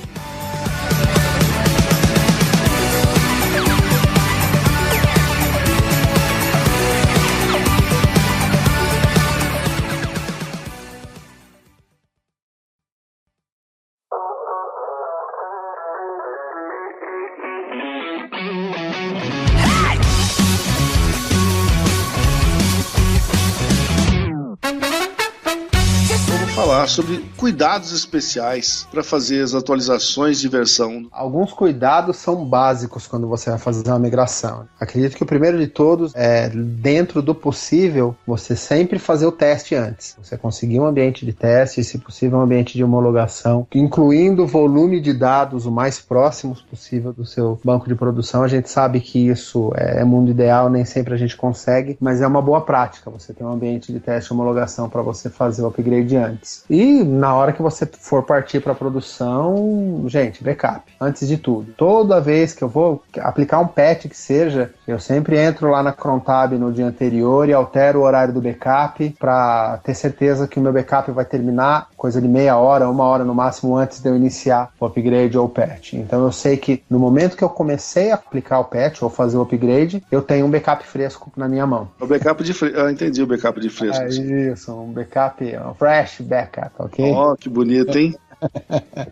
Sobre cuidados especiais para fazer as atualizações de versão. Alguns cuidados são básicos quando você vai fazer uma migração. Acredito que o primeiro de todos é, dentro do possível, você sempre fazer o teste antes. Você conseguir um ambiente de teste, se possível um ambiente de homologação, incluindo o volume de dados o mais próximos possível do seu banco de produção. A gente sabe que isso é mundo ideal, nem sempre a gente consegue, mas é uma boa prática você ter um ambiente de teste e homologação para você fazer o upgrade antes. E na hora que você for partir para produção, gente, backup, antes de tudo. Toda vez que eu vou aplicar um patch que seja, eu sempre entro lá na Crontab no dia anterior e altero o horário do backup para ter certeza que o meu backup vai terminar coisa de meia hora, 1 hora no máximo antes de eu iniciar o upgrade ou o patch. Então eu sei que no momento que eu comecei a aplicar o patch ou fazer o upgrade, eu tenho um backup fresco na minha mão. O backup de fresco, entendi o backup de fresco. Isso, um backup, um fresh backup, ok? Ó, que bonito, hein?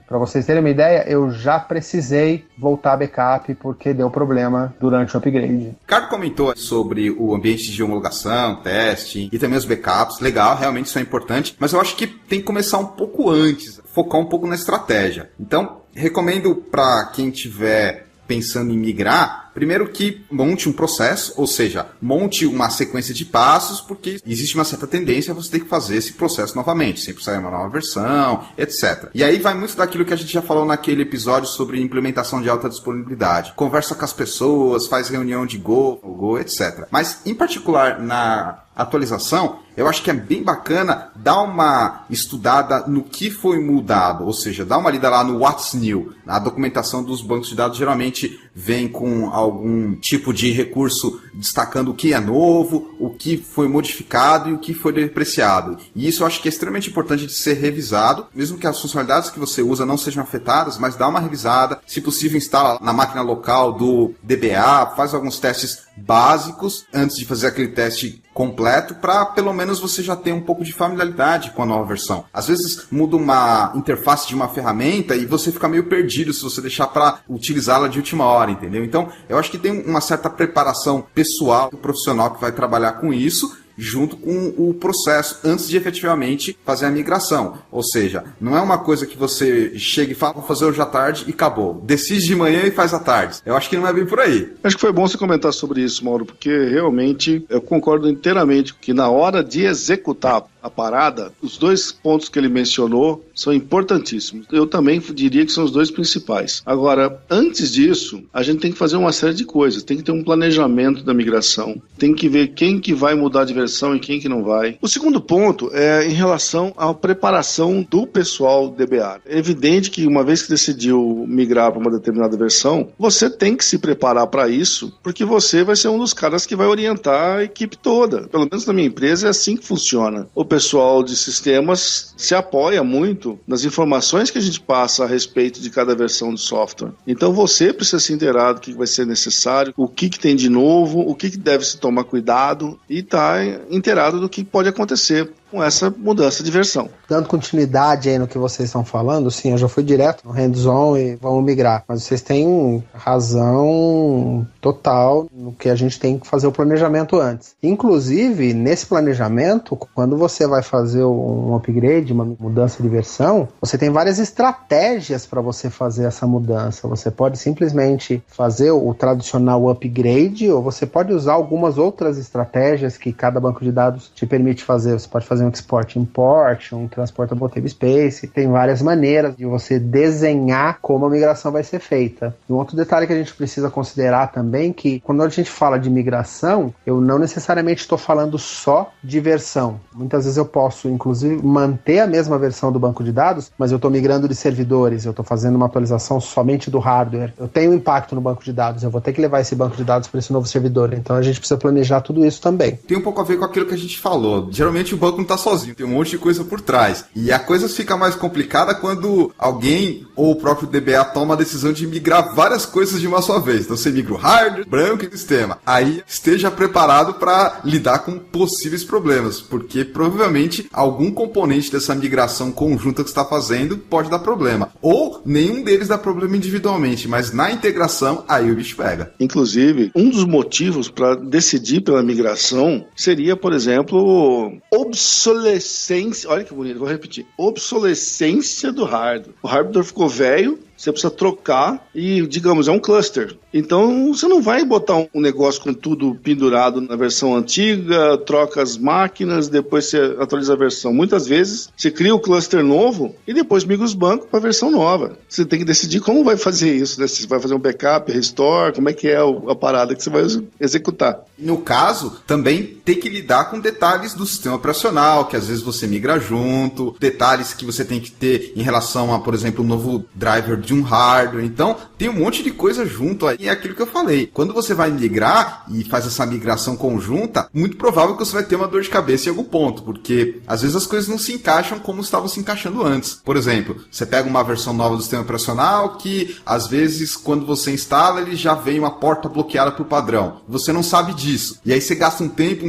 Para vocês terem uma ideia, eu já precisei voltar backup porque deu problema durante o upgrade. Ricardo comentou sobre o ambiente de homologação, teste e também os backups. Legal, realmente isso é importante, mas eu acho que tem que começar um pouco antes, focar um pouco na estratégia. Então, recomendo para quem tiver pensando em migrar, primeiro que monte um processo, ou seja, monte uma sequência de passos, porque existe uma certa tendência a você ter que fazer esse processo novamente, sempre sair uma nova versão, etc. E aí vai muito daquilo que a gente já falou naquele episódio sobre implementação de alta disponibilidade. Conversa com as pessoas, faz reunião de Go, etc. Mas, em particular, na atualização, eu acho que é bem bacana dar uma estudada no que foi mudado, ou seja, dar uma lida lá no What's New. A documentação dos bancos de dados geralmente vem com algum tipo de recurso destacando o que é novo, o que foi modificado e o que foi depreciado. E isso eu acho que é extremamente importante de ser revisado, mesmo que as funcionalidades que você usa não sejam afetadas, mas dá uma revisada, se possível instala na máquina local do DBA, faz alguns testes básicos antes de fazer aquele teste completo, para pelo menos você já ter um pouco de familiaridade com a nova versão. Às vezes muda uma interface de uma ferramenta e você fica meio perdido se você deixar para utilizá-la de última hora, entendeu? Então, eu acho que tem uma certa preparação pessoal pessoal, o profissional que vai trabalhar com isso, junto com o processo, antes de efetivamente fazer a migração. Ou seja, não é uma coisa que você chega e fala, vou fazer hoje à tarde e acabou. Decide de manhã e faz à tarde. Eu acho que não é bem por aí. Acho que foi bom você comentar sobre isso, Mauro, porque realmente eu concordo inteiramente que na hora de executar a parada, os dois pontos que ele mencionou são importantíssimos. Eu também diria que são os dois principais. Agora, antes disso, a gente tem que fazer uma série de coisas. Tem que ter um planejamento da migração. Tem que ver quem que vai mudar de versão e quem que não vai. O segundo ponto é em relação à preparação do pessoal DBA. É evidente que uma vez que decidiu migrar para uma determinada versão, você tem que se preparar para isso, porque você vai ser um dos caras que vai orientar a equipe toda. Pelo menos na minha empresa é assim que funciona. O pessoal de sistemas se apoia muito nas informações que a gente passa a respeito de cada versão do software. Então você precisa se inteirar do que vai ser necessário, o que tem de novo, o que deve se tomar cuidado e estar inteirado do que pode acontecer com essa mudança de versão. Dando continuidade aí no que vocês estão falando, sim, eu já fui direto no hands-on e vamos migrar, mas vocês têm razão total no que a gente tem que fazer o planejamento antes. Inclusive, nesse planejamento, quando você vai fazer um upgrade, uma mudança de versão, você tem várias estratégias para você fazer essa mudança. Você pode simplesmente fazer o tradicional upgrade, ou você pode usar algumas outras estratégias que cada banco de dados te permite fazer. Você pode fazer um export import, um transportable table space, tem várias maneiras de você desenhar como a migração vai ser feita. E um outro detalhe que a gente precisa considerar também, que quando a gente fala de migração, eu não necessariamente estou falando só de versão. Muitas vezes eu posso, inclusive, manter a mesma versão do banco de dados, mas eu estou migrando de servidores, eu estou fazendo uma atualização somente do hardware. Eu tenho impacto no banco de dados, eu vou ter que levar esse banco de dados para esse novo servidor. Então a gente precisa planejar tudo isso também. Tem um pouco a ver com aquilo que a gente falou. Geralmente o banco não tá sozinho, tem um monte de coisa por trás. E a coisa fica mais complicada quando alguém ou o próprio DBA toma a decisão de migrar várias coisas de uma só vez. Então você migra o hardware, branco e sistema. Aí esteja preparado para lidar com possíveis problemas, porque provavelmente algum componente dessa migração conjunta que você está fazendo pode dar problema. Ou nenhum deles dá problema individualmente, mas na integração aí o bicho pega. Inclusive, um dos motivos para decidir pela migração seria, por exemplo, obsolescência, olha que bonito, vou repetir, obsolescência do hardware. O hardware ficou velho, você precisa trocar e, digamos, é um cluster. Então, você não vai botar um negócio com tudo pendurado na versão antiga, troca as máquinas, depois você atualiza a versão. Muitas vezes, você cria o cluster novo e depois migra os bancos para a versão nova. Você tem que decidir como vai fazer isso, né? Se você vai fazer um backup, restore, como é que é a parada que você vai executar. No caso, também tem que lidar com detalhes do sistema operacional, que às vezes você migra junto, detalhes que você tem que ter em relação a, por exemplo, o novo driver de um hardware. Então, tem um monte de coisa junto aí. É aquilo que eu falei. Quando você vai migrar e faz essa migração conjunta, muito provável que você vai ter uma dor de cabeça em algum ponto, porque às vezes as coisas não se encaixam como estavam se encaixando antes. Por exemplo, você pega uma versão nova do sistema operacional que, às vezes, quando você instala, ele já vem uma porta bloqueada por padrão. Você não sabe disso. E aí você gasta um tempo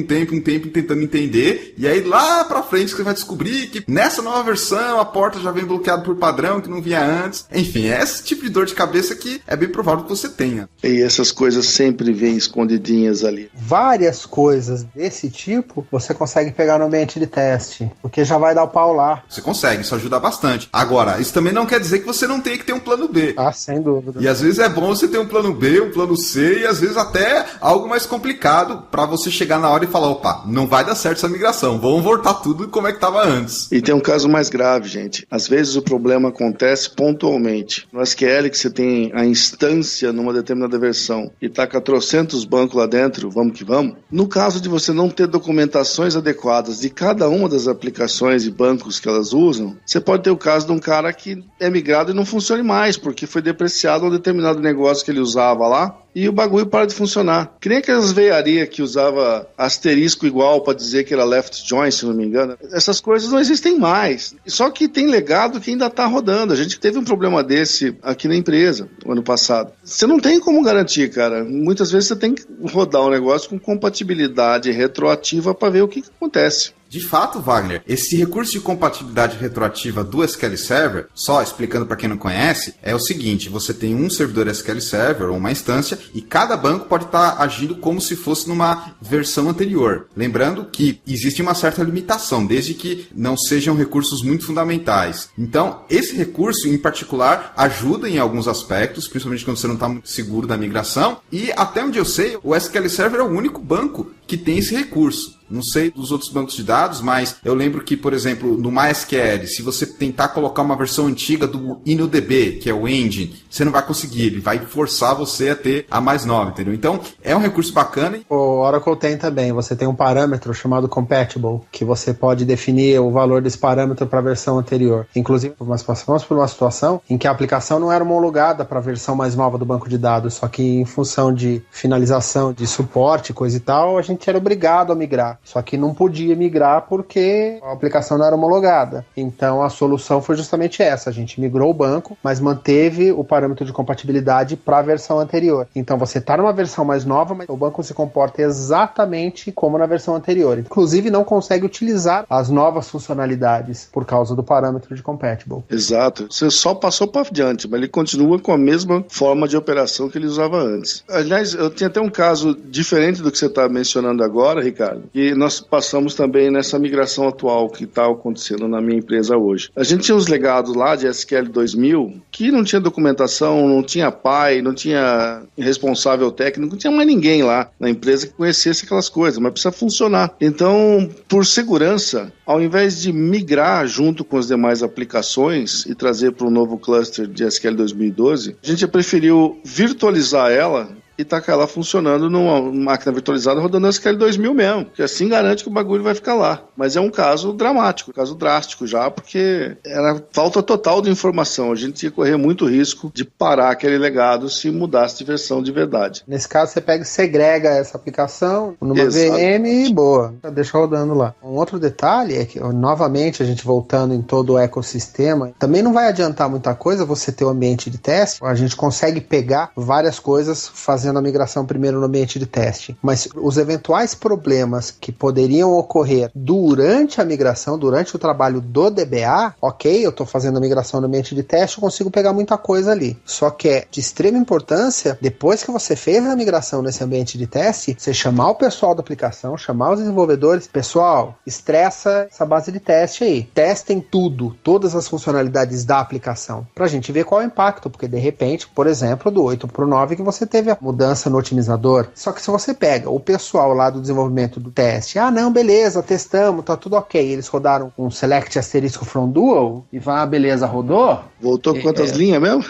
tentando entender, e aí lá pra frente você vai descobrir que nessa nova versão a porta já vem bloqueada por padrão, que não vinha antes. Enfim, é esse tipo de dor de cabeça que é bem provável que você tenha. E essas coisas sempre vêm escondidinhas ali. Várias coisas desse tipo você consegue pegar no ambiente de teste, porque já vai dar o pau lá. Você consegue, isso ajuda bastante. Agora, isso também não quer dizer que você não tem que ter um plano B. Ah, sem dúvida. E às vezes é bom você ter um plano B, um plano C, e às vezes até algo mais complicado para você chegar na hora e falar, opa, não vai dar certo essa migração, vamos voltar tudo como é que estava antes. E tem um caso mais grave, gente. Às vezes o problema acontece pontualmente. No SQL que você tem a instância numa determinada versão e taca 300 bancos lá dentro, vamos que vamos. No caso de você não ter documentações adequadas de cada uma das aplicações e bancos que elas usam, você pode ter o caso de um cara que é migrado e não funcione mais, porque foi depreciado um determinado negócio que ele usava lá e o bagulho para de funcionar. Que nem aquelas veiarias que usava asterisco igual para dizer que era left join, se não me engano. Essas coisas não existem mais. Só que tem legado que ainda está rodando. A gente teve um problema desse aqui na empresa, no ano passado. Você não tem como garantir, cara. Muitas vezes você tem que rodar um negócio com compatibilidade retroativa para ver o que acontece. De fato, Wagner, esse recurso de compatibilidade retroativa do SQL Server, só explicando para quem não conhece, é o seguinte, você tem um servidor SQL Server ou uma instância e cada banco pode estar agindo como se fosse numa versão anterior. Lembrando que existe uma certa limitação, desde que não sejam recursos muito fundamentais. Então, esse recurso, em particular, ajuda em alguns aspectos, principalmente quando você não está muito seguro da migração, e até onde eu sei, o SQL Server é o único banco que tem esse recurso. Não sei dos outros bancos de dados, mas eu lembro que, por exemplo, no MySQL, se você tentar colocar uma versão antiga do InnoDB, que é o engine, você não vai conseguir, ele vai forçar você a ter a mais nova, entendeu? Então, é um recurso bacana. O Oracle tem também, você tem um parâmetro chamado compatible, que você pode definir o valor desse parâmetro para a versão anterior. Inclusive, nós passamos por uma situação em que a aplicação não era homologada para a versão mais nova do banco de dados, só que em função de finalização de suporte, coisa e tal, a gente era obrigado a migrar. Só que não podia migrar porque a aplicação não era homologada. Então a solução foi justamente essa. A gente migrou o banco, mas manteve o parâmetro de compatibilidade para a versão anterior. Então você está numa versão mais nova, mas o banco se comporta exatamente como na versão anterior. Inclusive não consegue utilizar as novas funcionalidades por causa do parâmetro de compatible. Exato. Você só passou para adiante, mas ele continua com a mesma forma de operação que ele usava antes. Aliás, eu tinha até um caso diferente do que você está mencionando agora, Ricardo, que nós passamos também nessa migração atual que está acontecendo na minha empresa hoje. A gente tinha uns legados lá de SQL 2000 que não tinha documentação, não tinha pai, não tinha responsável técnico, não tinha mais ninguém lá na empresa que conhecesse aquelas coisas, mas precisa funcionar. Então, por segurança, ao invés de migrar junto com as demais aplicações e trazer para um novo cluster de SQL 2012, a gente preferiu virtualizar ela e tacar ela funcionando numa máquina virtualizada rodando SQL 2000 mesmo, que assim garante que o bagulho vai ficar lá. Mas é um caso dramático, um caso drástico já, porque era falta total de informação. A gente ia correr muito risco de parar aquele legado se mudasse de versão de verdade. Nesse caso, você pega e segrega essa aplicação numa VM e boa, deixa rodando lá. Um outro detalhe é que, novamente, a gente voltando em todo o ecossistema, também não vai adiantar muita coisa você ter o ambiente de teste. A gente consegue pegar várias coisas fazendo a migração primeiro no ambiente de teste, mas os eventuais problemas que poderiam ocorrer durante a migração, durante o trabalho do DBA, ok, eu estou fazendo a migração no ambiente de teste, eu consigo pegar muita coisa ali, só que é de extrema importância, depois que você fez a migração nesse ambiente de teste, você chamar o pessoal da aplicação, chamar os desenvolvedores, pessoal, estressa essa base de teste aí, testem tudo, todas as funcionalidades da aplicação, pra gente ver qual é o impacto, porque de repente, por exemplo, do 8 pro 9 que você teve a mudança no otimizador. Só que se você pega o pessoal lá do desenvolvimento do teste, não, beleza, testamos, tá tudo ok. Eles rodaram um select asterisco from dual e beleza, rodou. Voltou quantas linhas mesmo?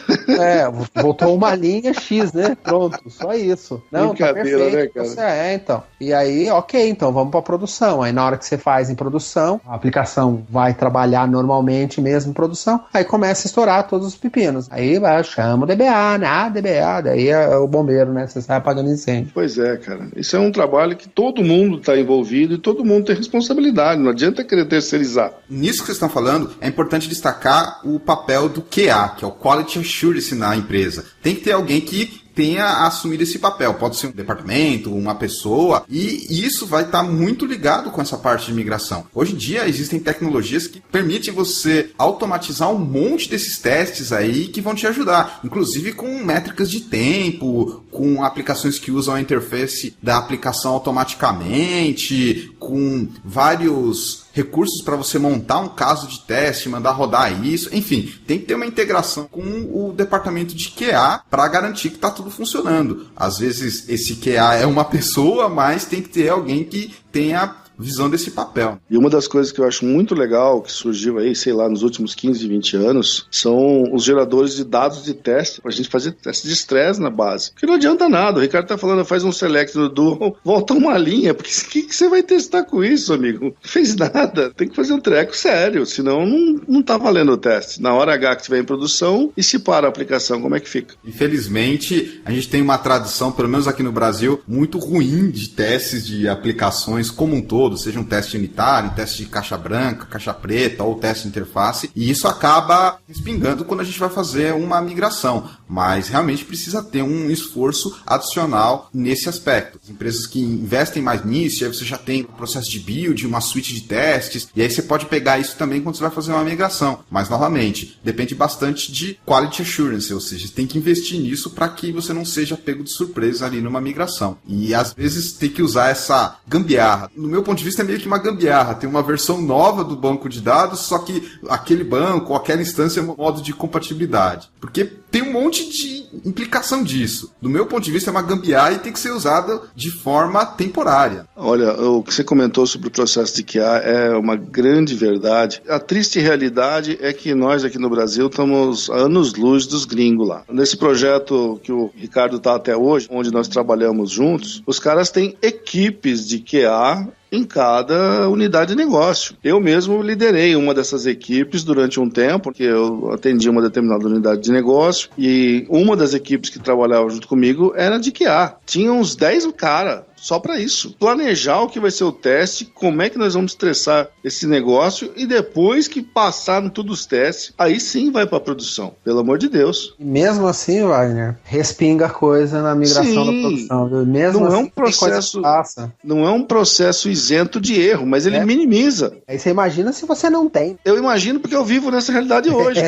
Voltou uma linha X, né? Pronto, só isso. Não, tá perfeito. Né, cara? Então. E aí, ok, então vamos pra produção. Aí na hora que você faz em produção, a aplicação vai trabalhar normalmente mesmo em produção, aí começa a estourar todos os pepinos. Aí chama o DBA, né? DBA, daí é o bombeiro, né? Você sai apagando incêndio. Pois é, cara. Isso é um trabalho que todo mundo está envolvido e todo mundo tem responsabilidade. Não adianta querer terceirizar. Nisso que vocês estão falando, é importante destacar o papel do QA, que é o Quality Assurance na empresa. Tem que ter alguém que tenha assumido esse papel. Pode ser um departamento, uma pessoa, e isso vai estar muito ligado com essa parte de migração. Hoje em dia existem tecnologias que permitem você automatizar um monte desses testes aí que vão te ajudar, inclusive com métricas de tempo, com aplicações que usam a interface da aplicação automaticamente, com vários recursos para você montar um caso de teste, mandar rodar isso, enfim, tem que ter uma integração com o departamento de QA para garantir que está tudo funcionando. Às vezes esse QA é uma pessoa, mas tem que ter alguém que tenha visão desse papel. E uma das coisas que eu acho muito legal, que surgiu aí, sei lá, nos últimos 15, 20 anos, são os geradores de dados de teste, pra gente fazer teste de estresse na base. Porque não adianta nada, o Ricardo tá falando, faz um select no dual, volta uma linha, porque o que você vai testar com isso, amigo? Não fez nada, tem que fazer um treco sério, senão não tá valendo o teste. Na hora H que estiver em produção, e se para a aplicação, como é que fica? Infelizmente, a gente tem uma tradição, pelo menos aqui no Brasil, muito ruim de testes de aplicações como um todo, seja um teste unitário, teste de caixa branca, caixa preta ou teste de interface, e isso acaba respingando quando a gente vai fazer uma migração. mas realmente precisa ter um esforço adicional nesse aspecto. As empresas que investem mais nisso, aí você já tem um processo de build, uma suite de testes, e aí você pode pegar isso também quando você vai fazer uma migração. Mas, novamente, depende bastante de quality assurance, ou seja, você tem que investir nisso para que você não seja pego de surpresa ali numa migração. E, às vezes, tem que usar essa gambiarra. No meu ponto de vista, é meio que uma gambiarra. Tem uma versão nova do banco de dados, só que aquele banco ou aquela instância é um modo de compatibilidade. Porque tem um monte de implicação disso. Do meu ponto de vista, é uma gambiarra e tem que ser usada de forma temporária. Olha, o que você comentou sobre o processo de QA é uma grande verdade. A triste realidade é que nós aqui no Brasil estamos a anos-luz dos gringos lá. Nesse projeto que o Ricardo está até hoje, onde nós trabalhamos juntos, os caras têm equipes de QA em cada unidade de negócio. Eu mesmo liderei uma dessas equipes durante um tempo, porque eu atendi uma determinada unidade de negócio, e uma das equipes que trabalhava junto comigo era de QA. Tinha uns 10 caras só para isso. Planejar o que vai ser o teste, como é que nós vamos estressar esse negócio, e depois que passaram todos os testes, aí sim vai para a produção. Pelo amor de Deus. E mesmo assim, Wagner, respinga coisa na migração da produção. Viu? Mesmo não assim, é um processo, passa. Não é um processo isento de erro, mas ele minimiza. Aí você imagina se você não tem. Eu imagino porque eu vivo nessa realidade hoje.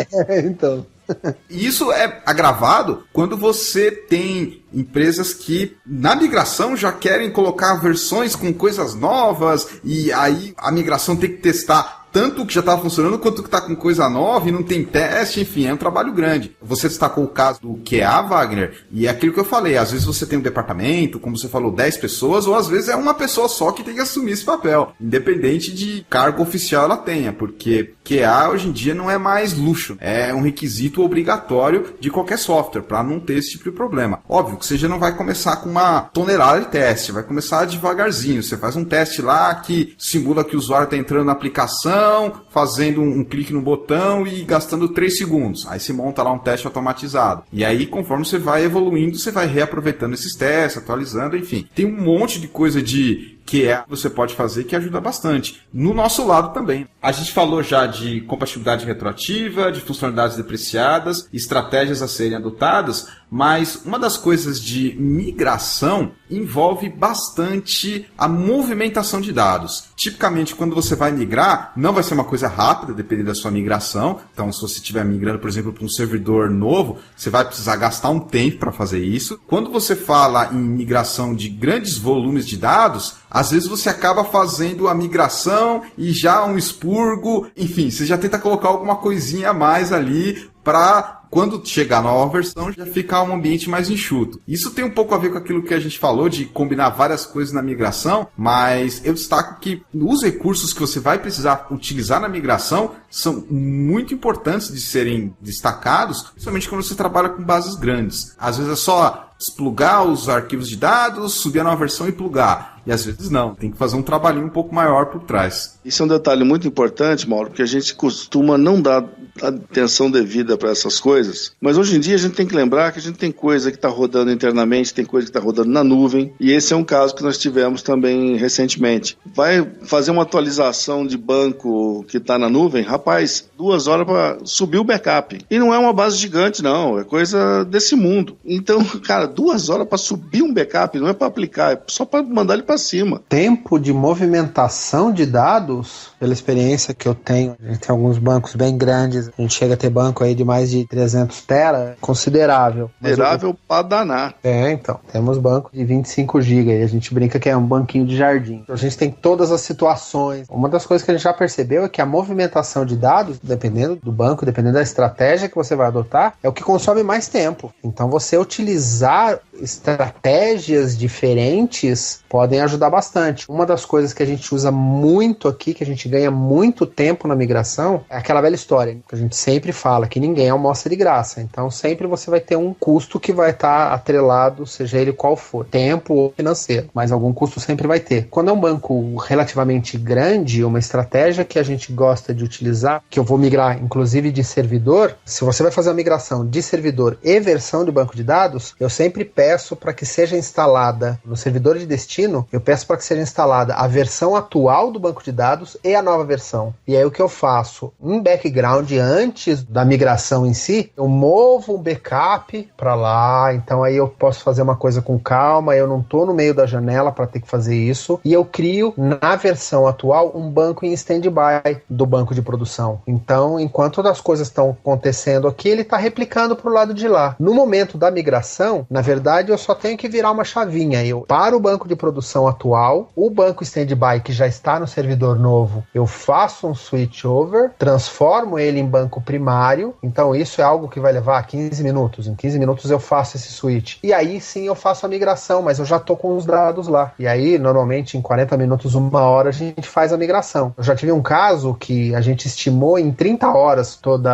Então... E isso é agravado quando você tem empresas que na migração já querem colocar versões com coisas novas, e aí a migração tem que testar tanto o que já estava funcionando quanto o que está com coisa nova e não tem teste, enfim, é um trabalho grande. Você destacou o caso do QA, Wagner, e é aquilo que eu falei, às vezes você tem um departamento, como você falou, 10 pessoas, ou às vezes é uma pessoa só que tem que assumir esse papel, independente de cargo oficial ela tenha, porque QA hoje em dia não é mais luxo, é um requisito obrigatório de qualquer software, para não ter esse tipo de problema. Óbvio que você já não vai começar com uma tonelada de teste, vai começar devagarzinho, você faz um teste lá que simula que o usuário está entrando na aplicação, fazendo um clique no botão e gastando 3 segundos. Aí você monta lá um teste automatizado. E aí, conforme você vai evoluindo, você vai reaproveitando esses testes, atualizando, enfim. Tem um monte de coisa que você pode fazer que ajuda bastante. No nosso lado também. A gente falou já de compatibilidade retroativa, de funcionalidades depreciadas, estratégias a serem adotadas, mas uma das coisas de migração envolve bastante a movimentação de dados. Tipicamente, quando você vai migrar, não vai ser uma coisa rápida, dependendo da sua migração. Então, se você estiver migrando, por exemplo, para um servidor novo, você vai precisar gastar um tempo para fazer isso. Quando você fala em migração de grandes volumes de dados, às vezes você acaba fazendo a migração e já um expurgo, enfim, você já tenta colocar alguma coisinha a mais ali para quando chegar a nova versão já ficar um ambiente mais enxuto. Isso tem um pouco a ver com aquilo que a gente falou de combinar várias coisas na migração, mas eu destaco que os recursos que você vai precisar utilizar na migração são muito importantes de serem destacados, principalmente quando você trabalha com bases grandes. Às vezes é só desplugar os arquivos de dados, subir a nova versão e plugar. E às vezes não, tem que fazer um trabalhinho um pouco maior por trás. Isso é um detalhe muito importante, Mauro, porque a gente costuma não dar atenção devida para essas coisas, mas hoje em dia a gente tem que lembrar que a gente tem coisa que está rodando internamente, tem coisa que está rodando na nuvem, e esse é um caso que nós tivemos também recentemente. Vai fazer uma atualização de banco que está na nuvem, rapaz, 2 horas para subir o backup. E não é uma base gigante, não, é coisa desse mundo. Então, cara, 2 horas para subir um backup, não é para aplicar, é só para mandar ele para cima. Tempo de movimentação de dados, pela experiência que eu tenho, a gente tem alguns bancos bem grandes, a gente chega a ter banco aí de mais de 300 tera, considerável. Considerável para danar. Então, temos banco de 25 GB e a gente brinca que é um banquinho de jardim. Então, a gente tem todas as situações. Uma das coisas que a gente já percebeu é que a movimentação de dados, dependendo do banco, dependendo da estratégia que você vai adotar, é o que consome mais tempo. Então, você utilizar estratégias diferentes podem ajudar bastante. Uma das coisas que a gente usa muito aqui, que a gente ganha muito tempo na migração, é aquela velha história, que a gente sempre fala, que ninguém almoça de graça. Então, sempre você vai ter um custo que vai estar atrelado, seja ele qual for, tempo ou financeiro, mas algum custo sempre vai ter. Quando é um banco relativamente grande, uma estratégia que a gente gosta de utilizar precisar, que eu vou migrar inclusive de servidor, se você vai fazer uma migração de servidor e versão do banco de dados, eu sempre peço para que seja instalada no servidor de destino, eu peço para que seja instalada a versão atual do banco de dados e a nova versão. E aí o que eu faço? Em background, antes da migração em si, eu movo um backup para lá, então aí eu posso fazer uma coisa com calma, eu não tô no meio da janela para ter que fazer isso, e eu crio na versão atual um banco em stand-by do banco de produção. Então, enquanto as coisas estão acontecendo aqui, ele está replicando para o lado de lá. No momento da migração, na verdade, eu só tenho que virar uma chavinha. Eu paro o banco de produção atual, o banco stand-by que já está no servidor novo, eu faço um switch over, transformo ele em banco primário. Então, isso é algo que vai levar 15 minutos. Em 15 minutos eu faço esse switch. E aí sim eu faço a migração, mas eu já tô com os dados lá. E aí, normalmente, em 40 minutos, 1 hora, a gente faz a migração. Eu já tive um caso que a gente estimou em 30 horas toda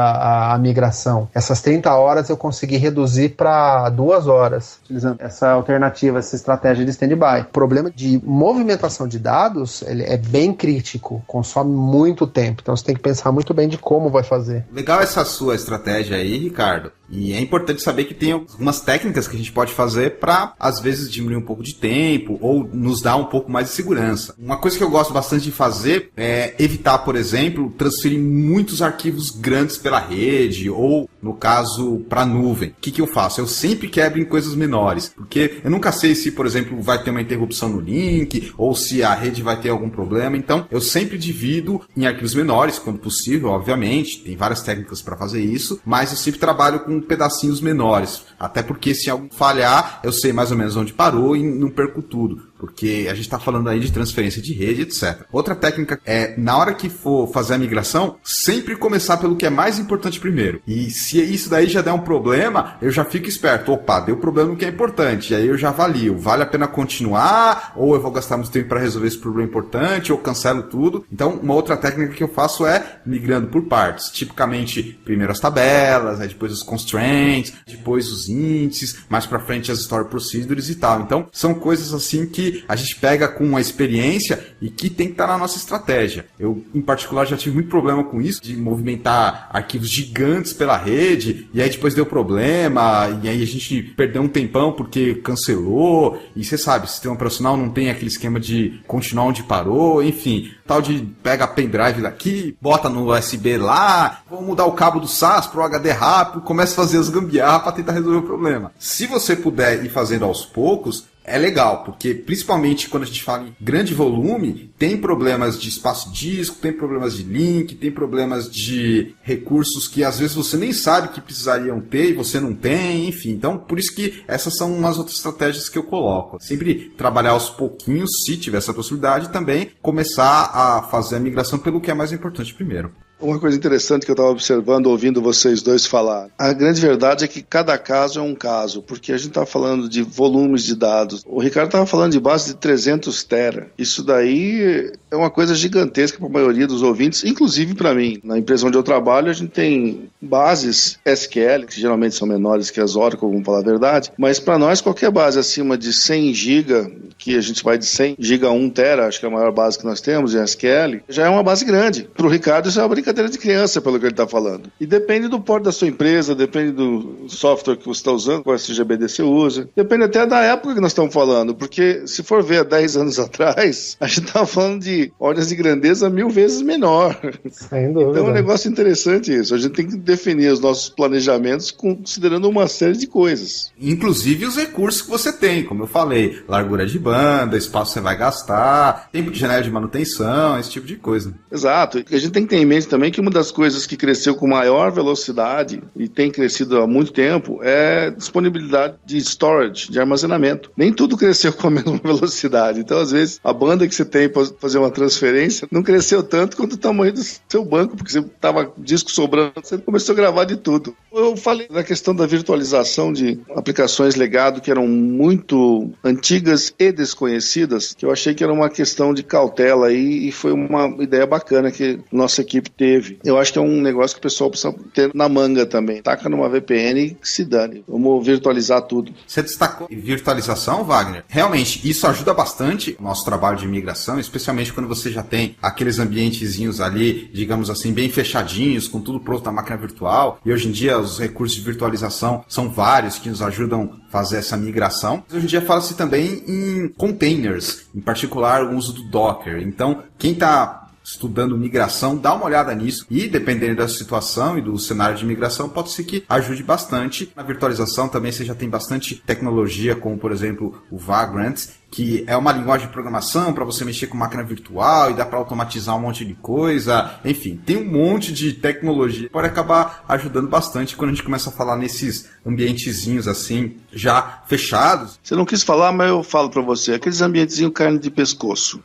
a migração. Essas 30 horas eu consegui reduzir para 2 horas, utilizando essa alternativa, essa estratégia de stand-by. O problema de movimentação de dados, ele é bem crítico, consome muito tempo. Então você tem que pensar muito bem de como vai fazer. Legal essa sua estratégia aí, Ricardo. E é importante saber que tem algumas técnicas que a gente pode fazer para, às vezes, diminuir um pouco de tempo ou nos dar um pouco mais de segurança. Uma coisa que eu gosto bastante de fazer é evitar, por exemplo, transferir muitos arquivos grandes pela rede ou, no caso, para a nuvem. O que eu faço? Eu sempre quebro em coisas menores, porque eu nunca sei se, por exemplo, vai ter uma interrupção no link ou se a rede vai ter algum problema. Então, eu sempre divido em arquivos menores, quando possível, obviamente. Tem várias técnicas para fazer isso, mas eu sempre trabalho com pedacinhos menores, até porque se algo falhar, eu sei mais ou menos onde parou e não perco tudo, porque a gente está falando aí de transferência de rede, etc. Outra técnica é, na hora que for fazer a migração, sempre começar pelo que é mais importante primeiro. E se isso daí já der um problema, eu já fico esperto. Opa, deu problema no que é importante. E aí eu já avalio. Vale a pena continuar? Ou eu vou gastar muito tempo para resolver esse problema importante? Ou cancelo tudo? Então, uma outra técnica que eu faço é migrando por partes. Tipicamente, primeiro as tabelas, aí depois os constraints, depois os índices, mais para frente as story procedures e tal. Então, são coisas assim que a gente pega com a experiência e que tem que estar na nossa estratégia. Eu, em particular, já tive muito problema com isso, de movimentar arquivos gigantes pela rede, e aí depois deu problema, e aí a gente perdeu um tempão porque cancelou, e você sabe, sistema operacional não tem aquele esquema de continuar onde parou, enfim, tal de pega a pendrive daqui, bota no USB lá, vou mudar o cabo do SAS para o HD rápido, começa a fazer as gambiarras para tentar resolver o problema. Se você puder ir fazendo aos poucos, é legal, porque principalmente quando a gente fala em grande volume, tem problemas de espaço disco, tem problemas de link, tem problemas de recursos que às vezes você nem sabe que precisariam ter e você não tem, enfim. Então, por isso que essas são umas outras estratégias que eu coloco. Sempre trabalhar aos pouquinhos, se tiver essa possibilidade, e também começar a fazer a migração pelo que é mais importante primeiro. Uma coisa interessante que eu estava observando, ouvindo vocês dois falar, a grande verdade é que cada caso é um caso, porque a gente está falando de volumes de dados. O Ricardo estava falando de base de 300 tera. Isso daí é uma coisa gigantesca para a maioria dos ouvintes, inclusive para mim. Na empresa onde eu trabalho, a gente tem bases SQL, que geralmente são menores que as Oracle, vamos falar a verdade, mas para nós, qualquer base acima de 100 GB, que a gente vai de 100 GB a 1 tera, acho que é a maior base que nós temos em SQL, já é uma base grande. Para o Ricardo, isso é uma brincadeira de criança, pelo que ele está falando. E depende do porte da sua empresa, depende do software que você está usando, qual SGBD você usa, depende até da época que nós estamos falando, porque se for ver há 10 anos atrás, a gente estava falando de ordens de grandeza 1000 vezes menor. Sem dúvida. Então é um negócio interessante isso. A gente tem que definir os nossos planejamentos considerando uma série de coisas. Inclusive os recursos que você tem, como eu falei, largura de banda, espaço que você vai gastar, tempo de janela de manutenção, esse tipo de coisa. Exato. E a gente tem que ter em mente também que uma das coisas que cresceu com maior velocidade e tem crescido há muito tempo é disponibilidade de storage, de armazenamento. Nem tudo cresceu com a mesma velocidade. Então, às vezes, a banda que você tem para fazer uma transferência não cresceu tanto quanto o tamanho do seu banco, porque você estava disco sobrando, você começou a gravar de tudo. Eu falei da questão da virtualização de aplicações legado que eram muito antigas e desconhecidas, que eu achei que era uma questão de cautela aí, e foi uma ideia bacana que nossa equipe teve teve. Eu acho que é um negócio que o pessoal precisa ter na manga também. Taca numa VPN e se dane. Vamos virtualizar tudo. Você destacou virtualização, Wagner? Realmente, isso ajuda bastante o nosso trabalho de migração, especialmente quando você já tem aqueles ambientezinhos ali, digamos assim, bem fechadinhos, com tudo pronto na máquina virtual. E hoje em dia os recursos de virtualização são vários que nos ajudam a fazer essa migração. Hoje em dia fala-se também em containers, em particular o uso do Docker. Então, quem está estudando migração, dá uma olhada nisso e, dependendo da situação e do cenário de migração, pode ser que ajude bastante. Na virtualização também você já tem bastante tecnologia, como por exemplo o Vagrant, que é uma linguagem de programação para você mexer com máquina virtual e dá para automatizar um monte de coisa. Enfim, tem um monte de tecnologia que pode acabar ajudando bastante quando a gente começa a falar nesses ambientezinhos assim, já fechados. Você não quis falar, mas eu falo para você. Aqueles ambientezinhos carne de pescoço.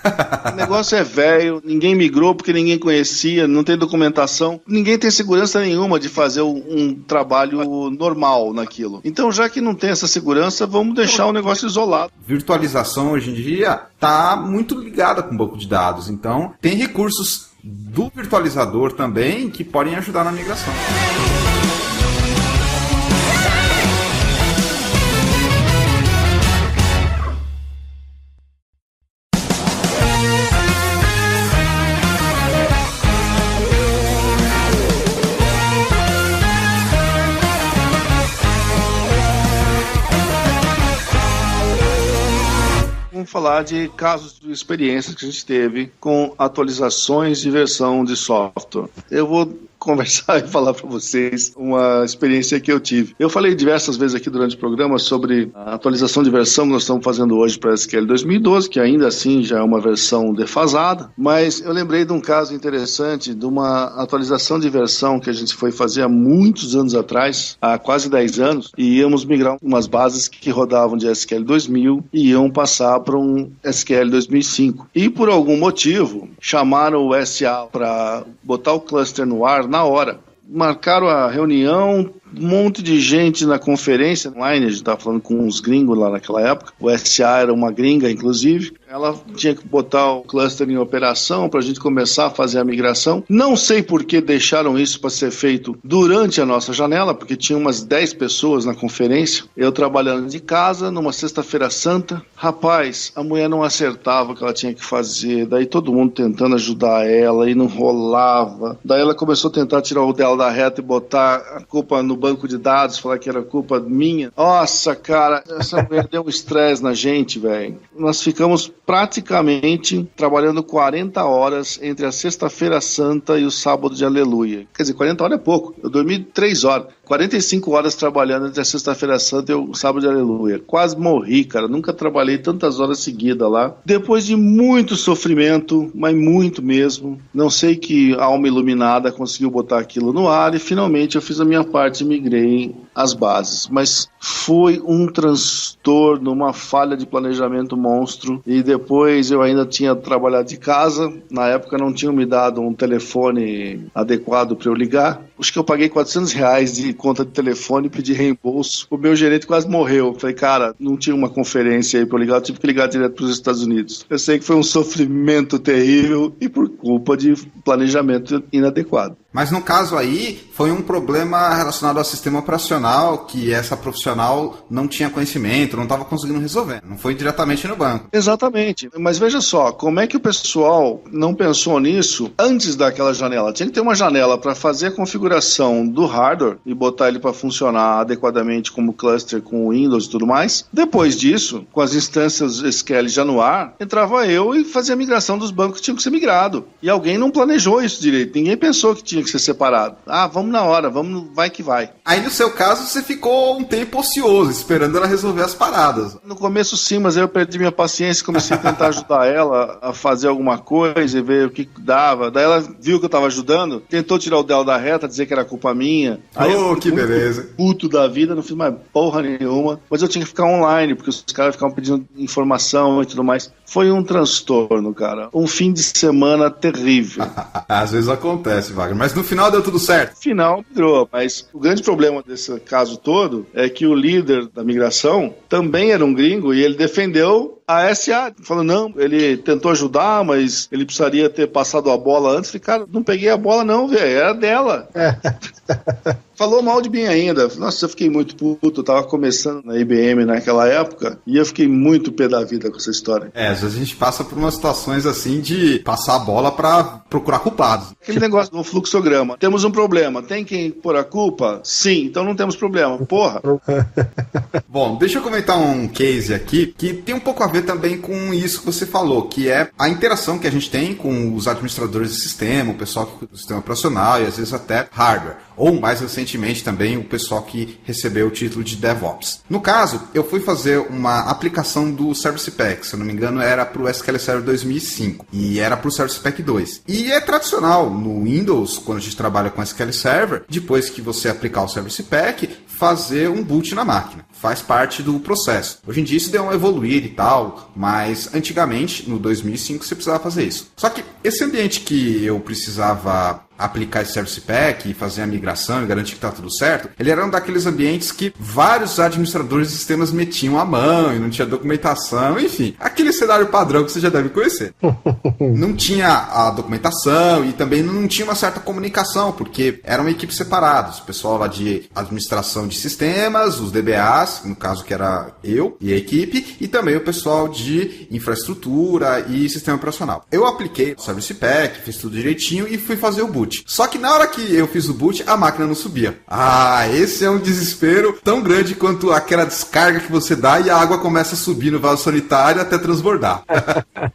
O negócio é velho, ninguém migrou porque ninguém conhecia, não tem documentação. Ninguém tem segurança nenhuma de fazer um trabalho normal naquilo. Então, já que não tem essa segurança, vamos deixar o negócio isolado. Virtualização hoje em dia está muito ligada com banco de dados, então tem recursos do virtualizador também que podem ajudar na migração. Vamos falar de casos de experiências que a gente teve com atualizações de versão de software. Eu vou conversar e falar para vocês uma experiência que eu tive. Eu falei diversas vezes aqui durante o programa sobre a atualização de versão que nós estamos fazendo hoje para a SQL 2012, que ainda assim já é uma versão defasada, mas eu lembrei de um caso interessante de uma atualização de versão que a gente foi fazer há muitos anos atrás, há quase 10 anos, e íamos migrar umas bases que rodavam de SQL 2000 e iam passar para um SQL 2005. E por algum motivo, chamaram o SA para botar o cluster no ar na hora. Marcaram a reunião, um monte de gente na conferência online, a gente estava falando com uns gringos lá naquela época, o SA era uma gringa, inclusive, ela tinha que botar o cluster em operação para a gente começar a fazer a migração. Não sei por que deixaram isso para ser feito durante a nossa janela, porque tinha umas 10 pessoas na conferência, eu trabalhando de casa, numa sexta-feira santa, rapaz, a mulher não acertava o que ela tinha que fazer, daí todo mundo tentando ajudar ela e não rolava, daí ela começou a tentar tirar o dela da reta e botar a culpa no banco de dados, falar que era culpa minha. Nossa, cara, essa mulher deu um estresse na gente, velho. Nós ficamos praticamente trabalhando 40 horas entre a sexta-feira santa e o sábado de aleluia. Quer dizer, 40 horas é pouco. Eu dormi 3 horas. 45 horas trabalhando entre a sexta-feira santa e o sábado de aleluia. Quase morri, cara. Nunca trabalhei tantas horas seguidas lá. Depois de muito sofrimento, mas muito mesmo, não sei que alma iluminada conseguiu botar aquilo no ar e finalmente eu fiz a minha parte e migrei as bases. Mas foi um transtorno, uma falha de planejamento monstro. E depois eu ainda tinha trabalhado de casa. Na época não tinham me dado um telefone adequado para eu ligar. Acho que eu paguei R$400 de conta de telefone e pedi reembolso. O meu gerente quase morreu. Falei, cara, não tinha uma conferência aí para eu ligar, eu tive que ligar direto para os Estados Unidos. Eu sei que foi um sofrimento terrível e por culpa de planejamento inadequado. Mas no caso aí, foi um problema relacionado ao sistema operacional que essa profissional não tinha conhecimento, não estava conseguindo resolver. Não foi diretamente no banco. Exatamente. Mas veja só, como é que o pessoal não pensou nisso antes daquela janela? Tinha que ter uma janela para fazer a configuração do hardware e botar ele para funcionar adequadamente como cluster com Windows e tudo mais. Depois disso, com as instâncias SQL já no ar, entrava eu e fazia a migração dos bancos que tinham que ser migrado. E alguém não planejou isso direito. Ninguém pensou que tinha que ser separado. Ah, vamos na hora, vamos, vai que vai. Aí no seu caso você ficou um tempo ocioso, esperando ela resolver as paradas. No começo sim, mas aí eu perdi minha paciência e comecei a tentar ajudar ela a fazer alguma coisa e ver o que dava. Daí ela viu que eu tava ajudando, tentou tirar o dela da reta, dizer que era culpa minha. Aí que beleza. Puto da vida, não fiz mais porra nenhuma, mas eu tinha que ficar online, porque os caras ficavam pedindo informação e tudo mais. Foi um transtorno, cara. Um fim de semana terrível. Às vezes acontece, Wagner, mas no final deu tudo certo. No final migrou, mas o grande problema desse caso todo é que o líder da migração também era um gringo e ele defendeu A SA falou, não, ele tentou ajudar, mas ele precisaria ter passado a bola antes. Falei, cara, não peguei a bola não, velho, era dela. Falou mal de mim ainda. Nossa, eu fiquei muito puto, eu tava começando na IBM naquela época e eu fiquei muito pé da vida com essa história. Às vezes a gente passa por umas situações assim de passar a bola pra procurar culpados. Aquele negócio do fluxograma. Temos um problema, tem quem pôr a culpa? Sim, então não temos problema. Porra. Bom, deixa eu comentar um case aqui que tem um pouco a ver também com isso que você falou, que é a interação que a gente tem com os administradores de sistema, o pessoal que cuida do sistema operacional e às vezes até hardware. Ou mais recentemente também o pessoal que recebeu o título de DevOps. No caso, eu fui fazer uma aplicação do Service Pack, se eu não me engano era para o SQL Server 2005 e era para o Service Pack 2. E é tradicional no Windows, quando a gente trabalha com SQL Server, depois que você aplicar o Service Pack, fazer um boot na máquina. Faz parte do processo. Hoje em dia isso deu uma evoluir e tal, mas antigamente, no 2005, você precisava fazer isso. Só que esse ambiente que eu precisava aplicar esse Service Pack e fazer a migração e garantir que está tudo certo, ele era um daqueles ambientes que vários administradores de sistemas metiam a mão e não tinha documentação, enfim, aquele cenário padrão que você já deve conhecer. Não tinha a documentação e também não tinha uma certa comunicação, porque eram equipes separadas, o pessoal lá de administração de sistemas, os DBAs, no caso que era eu e a equipe, e também o pessoal de infraestrutura e sistema operacional. Eu apliquei o Service Pack, fiz tudo direitinho e fui fazer o boot. Só que na hora que eu fiz o boot, a máquina não subia. Esse é um desespero tão grande quanto aquela descarga que você dá e a água começa a subir no vaso sanitário até transbordar.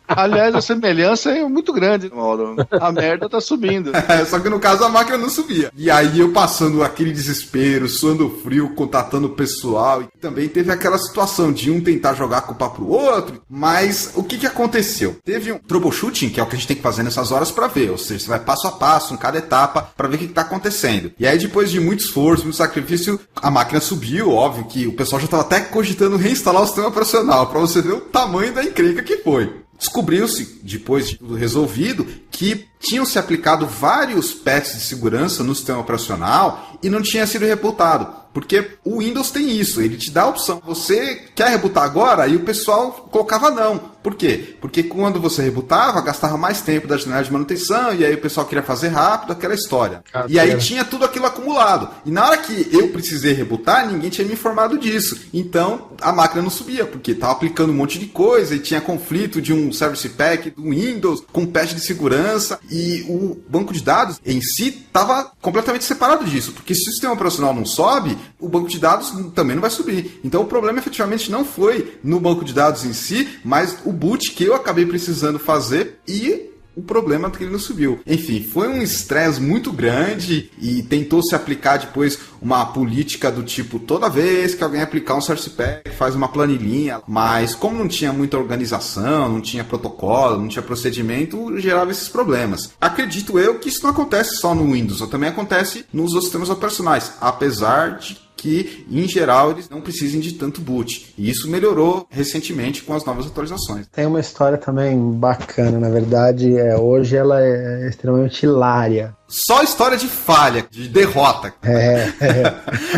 Aliás, a semelhança é muito grande, Mauro. A merda tá subindo. Só que no caso a máquina não subia. E aí eu passando aquele desespero, suando frio, contatando o pessoal. E também teve aquela situação de um tentar jogar a culpa pro outro. Mas o que aconteceu? Teve um troubleshooting, que é o que a gente tem que fazer nessas horas para ver. Ou seja, você vai passo a passo, em cada etapa, para ver o que está acontecendo. E aí, depois de muito esforço, muito sacrifício, a máquina subiu. Óbvio que o pessoal já estava até cogitando reinstalar o sistema operacional, para você ver o tamanho da encrenca que foi. Descobriu-se, depois de tudo resolvido, que tinham se aplicado vários patches de segurança no sistema operacional e não tinha sido rebutado. Porque o Windows tem isso, ele te dá a opção. Você quer rebutar agora? E o pessoal colocava não. Por quê? Porque quando você rebutava, gastava mais tempo da janela de manutenção e aí o pessoal queria fazer rápido aquela história. E aí tinha tudo aquilo acumulado. E na hora que eu precisei rebutar, ninguém tinha me informado disso. Então, a máquina não subia, porque estava aplicando um monte de coisa e tinha conflito de um Service Pack do Windows com patch de segurança e o banco de dados em si estava completamente separado disso. Porque se o sistema operacional não sobe, o banco de dados também não vai subir. Então o problema efetivamente não foi no banco de dados em si, mas o boot que eu acabei precisando fazer e o problema é que ele não subiu. Enfim, foi um estresse muito grande e tentou se aplicar depois uma política do tipo, toda vez que alguém aplicar um Service Pack, faz uma planilhinha, mas como não tinha muita organização, não tinha protocolo, não tinha procedimento, gerava esses problemas. Acredito eu que isso não acontece só no Windows, também acontece nos outros sistemas operacionais, apesar de que, em geral, eles não precisem de tanto boot. E isso melhorou recentemente com as novas atualizações. Tem uma história também bacana, na verdade, hoje ela é extremamente hilária. Só história de falha, de derrota.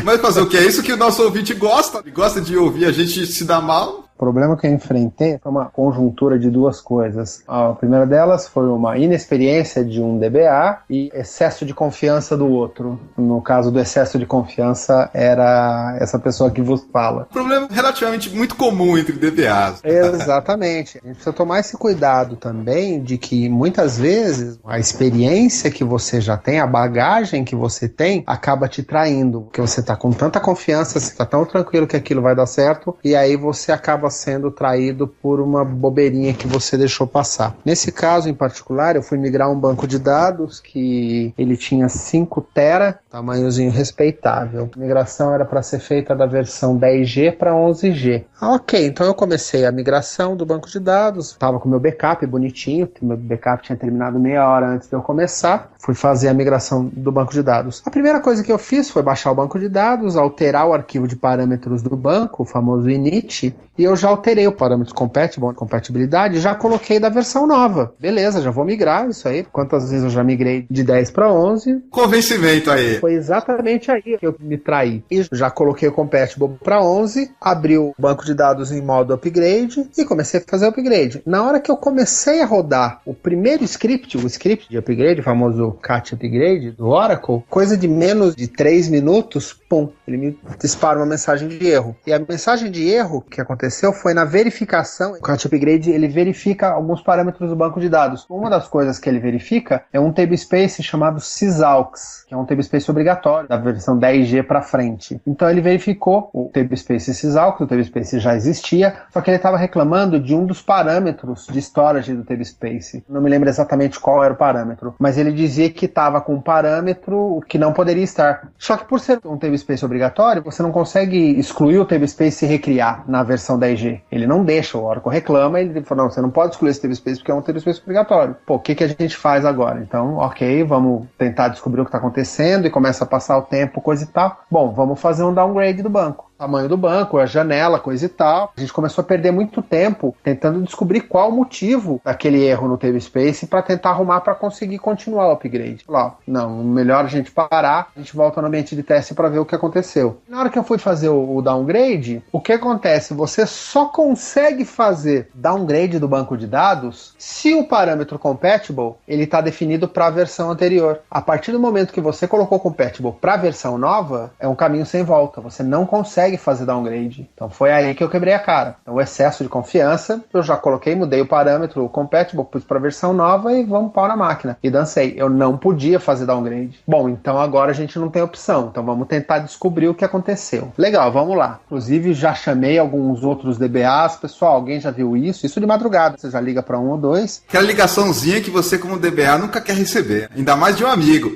Mas fazer o que? É isso que o nosso ouvinte gosta. Ele gosta de ouvir a gente se dar mal. O problema que eu enfrentei foi uma conjuntura de duas coisas. A primeira delas foi uma inexperiência de um DBA e excesso de confiança do outro. No caso do excesso de confiança, era essa pessoa que vos fala. Problema relativamente muito comum entre DBAs. Exatamente. A gente precisa tomar esse cuidado também de que muitas vezes a experiência que você já tem, a bagagem que você tem, acaba te traindo. Porque você está com tanta confiança, você está tão tranquilo que aquilo vai dar certo, e aí você acaba sendo traído por uma bobeirinha que você deixou passar. Nesse caso em particular, eu fui migrar um banco de dados que ele tinha 5 tera, tamanhozinho respeitável. A migração era para ser feita da versão 10G para 11G. Ok, então eu comecei a migração do banco de dados, estava com meu backup bonitinho, meu backup tinha terminado meia hora antes de eu começar, fui fazer a migração do banco de dados. A primeira coisa que eu fiz foi baixar o banco de dados, alterar o arquivo de parâmetros do banco, o famoso init, e eu já alterei o parâmetro compatible, compatibilidade, já coloquei da versão nova. Beleza, já vou migrar isso aí. Quantas vezes eu já migrei de 10 para 11? Convencimento aí. Foi exatamente aí que eu me traí. E já coloquei o compatible para 11, abri o banco de dados em modo upgrade e comecei a fazer o upgrade. Na hora que eu comecei a rodar o primeiro script, o script de upgrade, o famoso cat upgrade do Oracle, coisa de menos de 3 minutos, pum, ele me dispara uma mensagem de erro. E a mensagem de erro que aconteceu foi na verificação. O cat upgrade, ele verifica alguns parâmetros do banco de dados. Uma das coisas que ele verifica é um tablespace chamado sysalx, que é um tablespace obrigatório da versão 10G para frente. Então ele verificou o tablespace sysalx, o tablespace já existia, só que ele estava reclamando de um dos parâmetros de storage do tablespace. Não me lembro exatamente qual era o parâmetro, mas ele dizia que estava com um parâmetro que não poderia estar. Só que por ser um tablespace obrigatório, você não consegue excluir o tablespace e recriar na versão 10G. Ele não deixa, o Oracle reclama, ele falou, não, você não pode excluir esse tablespace porque é um tablespace obrigatório. Pô, o que a gente faz agora? Então, ok, vamos tentar descobrir o que está acontecendo e começa a passar o tempo, coisa e tal. Bom, vamos fazer um downgrade do banco. Tamanho do banco, a janela, coisa e tal. A gente começou a perder muito tempo tentando descobrir qual o motivo daquele erro no tablespace para tentar arrumar para conseguir continuar o upgrade. Lá, não, melhor a gente parar, a gente volta no ambiente de teste para ver o que aconteceu. Na hora que eu fui fazer o downgrade, o que acontece? Você só consegue fazer downgrade do banco de dados se o parâmetro compatible ele está definido para a versão anterior. A partir do momento que você colocou compatible para a versão nova, é um caminho sem volta. Você não consegue fazer downgrade. Então foi aí que eu quebrei a cara. Então, o excesso de confiança, eu já coloquei, mudei o parâmetro, o compatible, pus para a versão nova e vamos pau na máquina. E dancei. Eu não podia fazer downgrade. Bom, então agora a gente não tem opção. Então vamos tentar descobrir o que aconteceu. Legal, vamos lá. Inclusive já chamei alguns outros DBAs. Pessoal, alguém já viu isso? Isso de madrugada. Você já liga para um ou dois. Aquela ligaçãozinha que você como DBA nunca quer receber. Ainda mais de um amigo.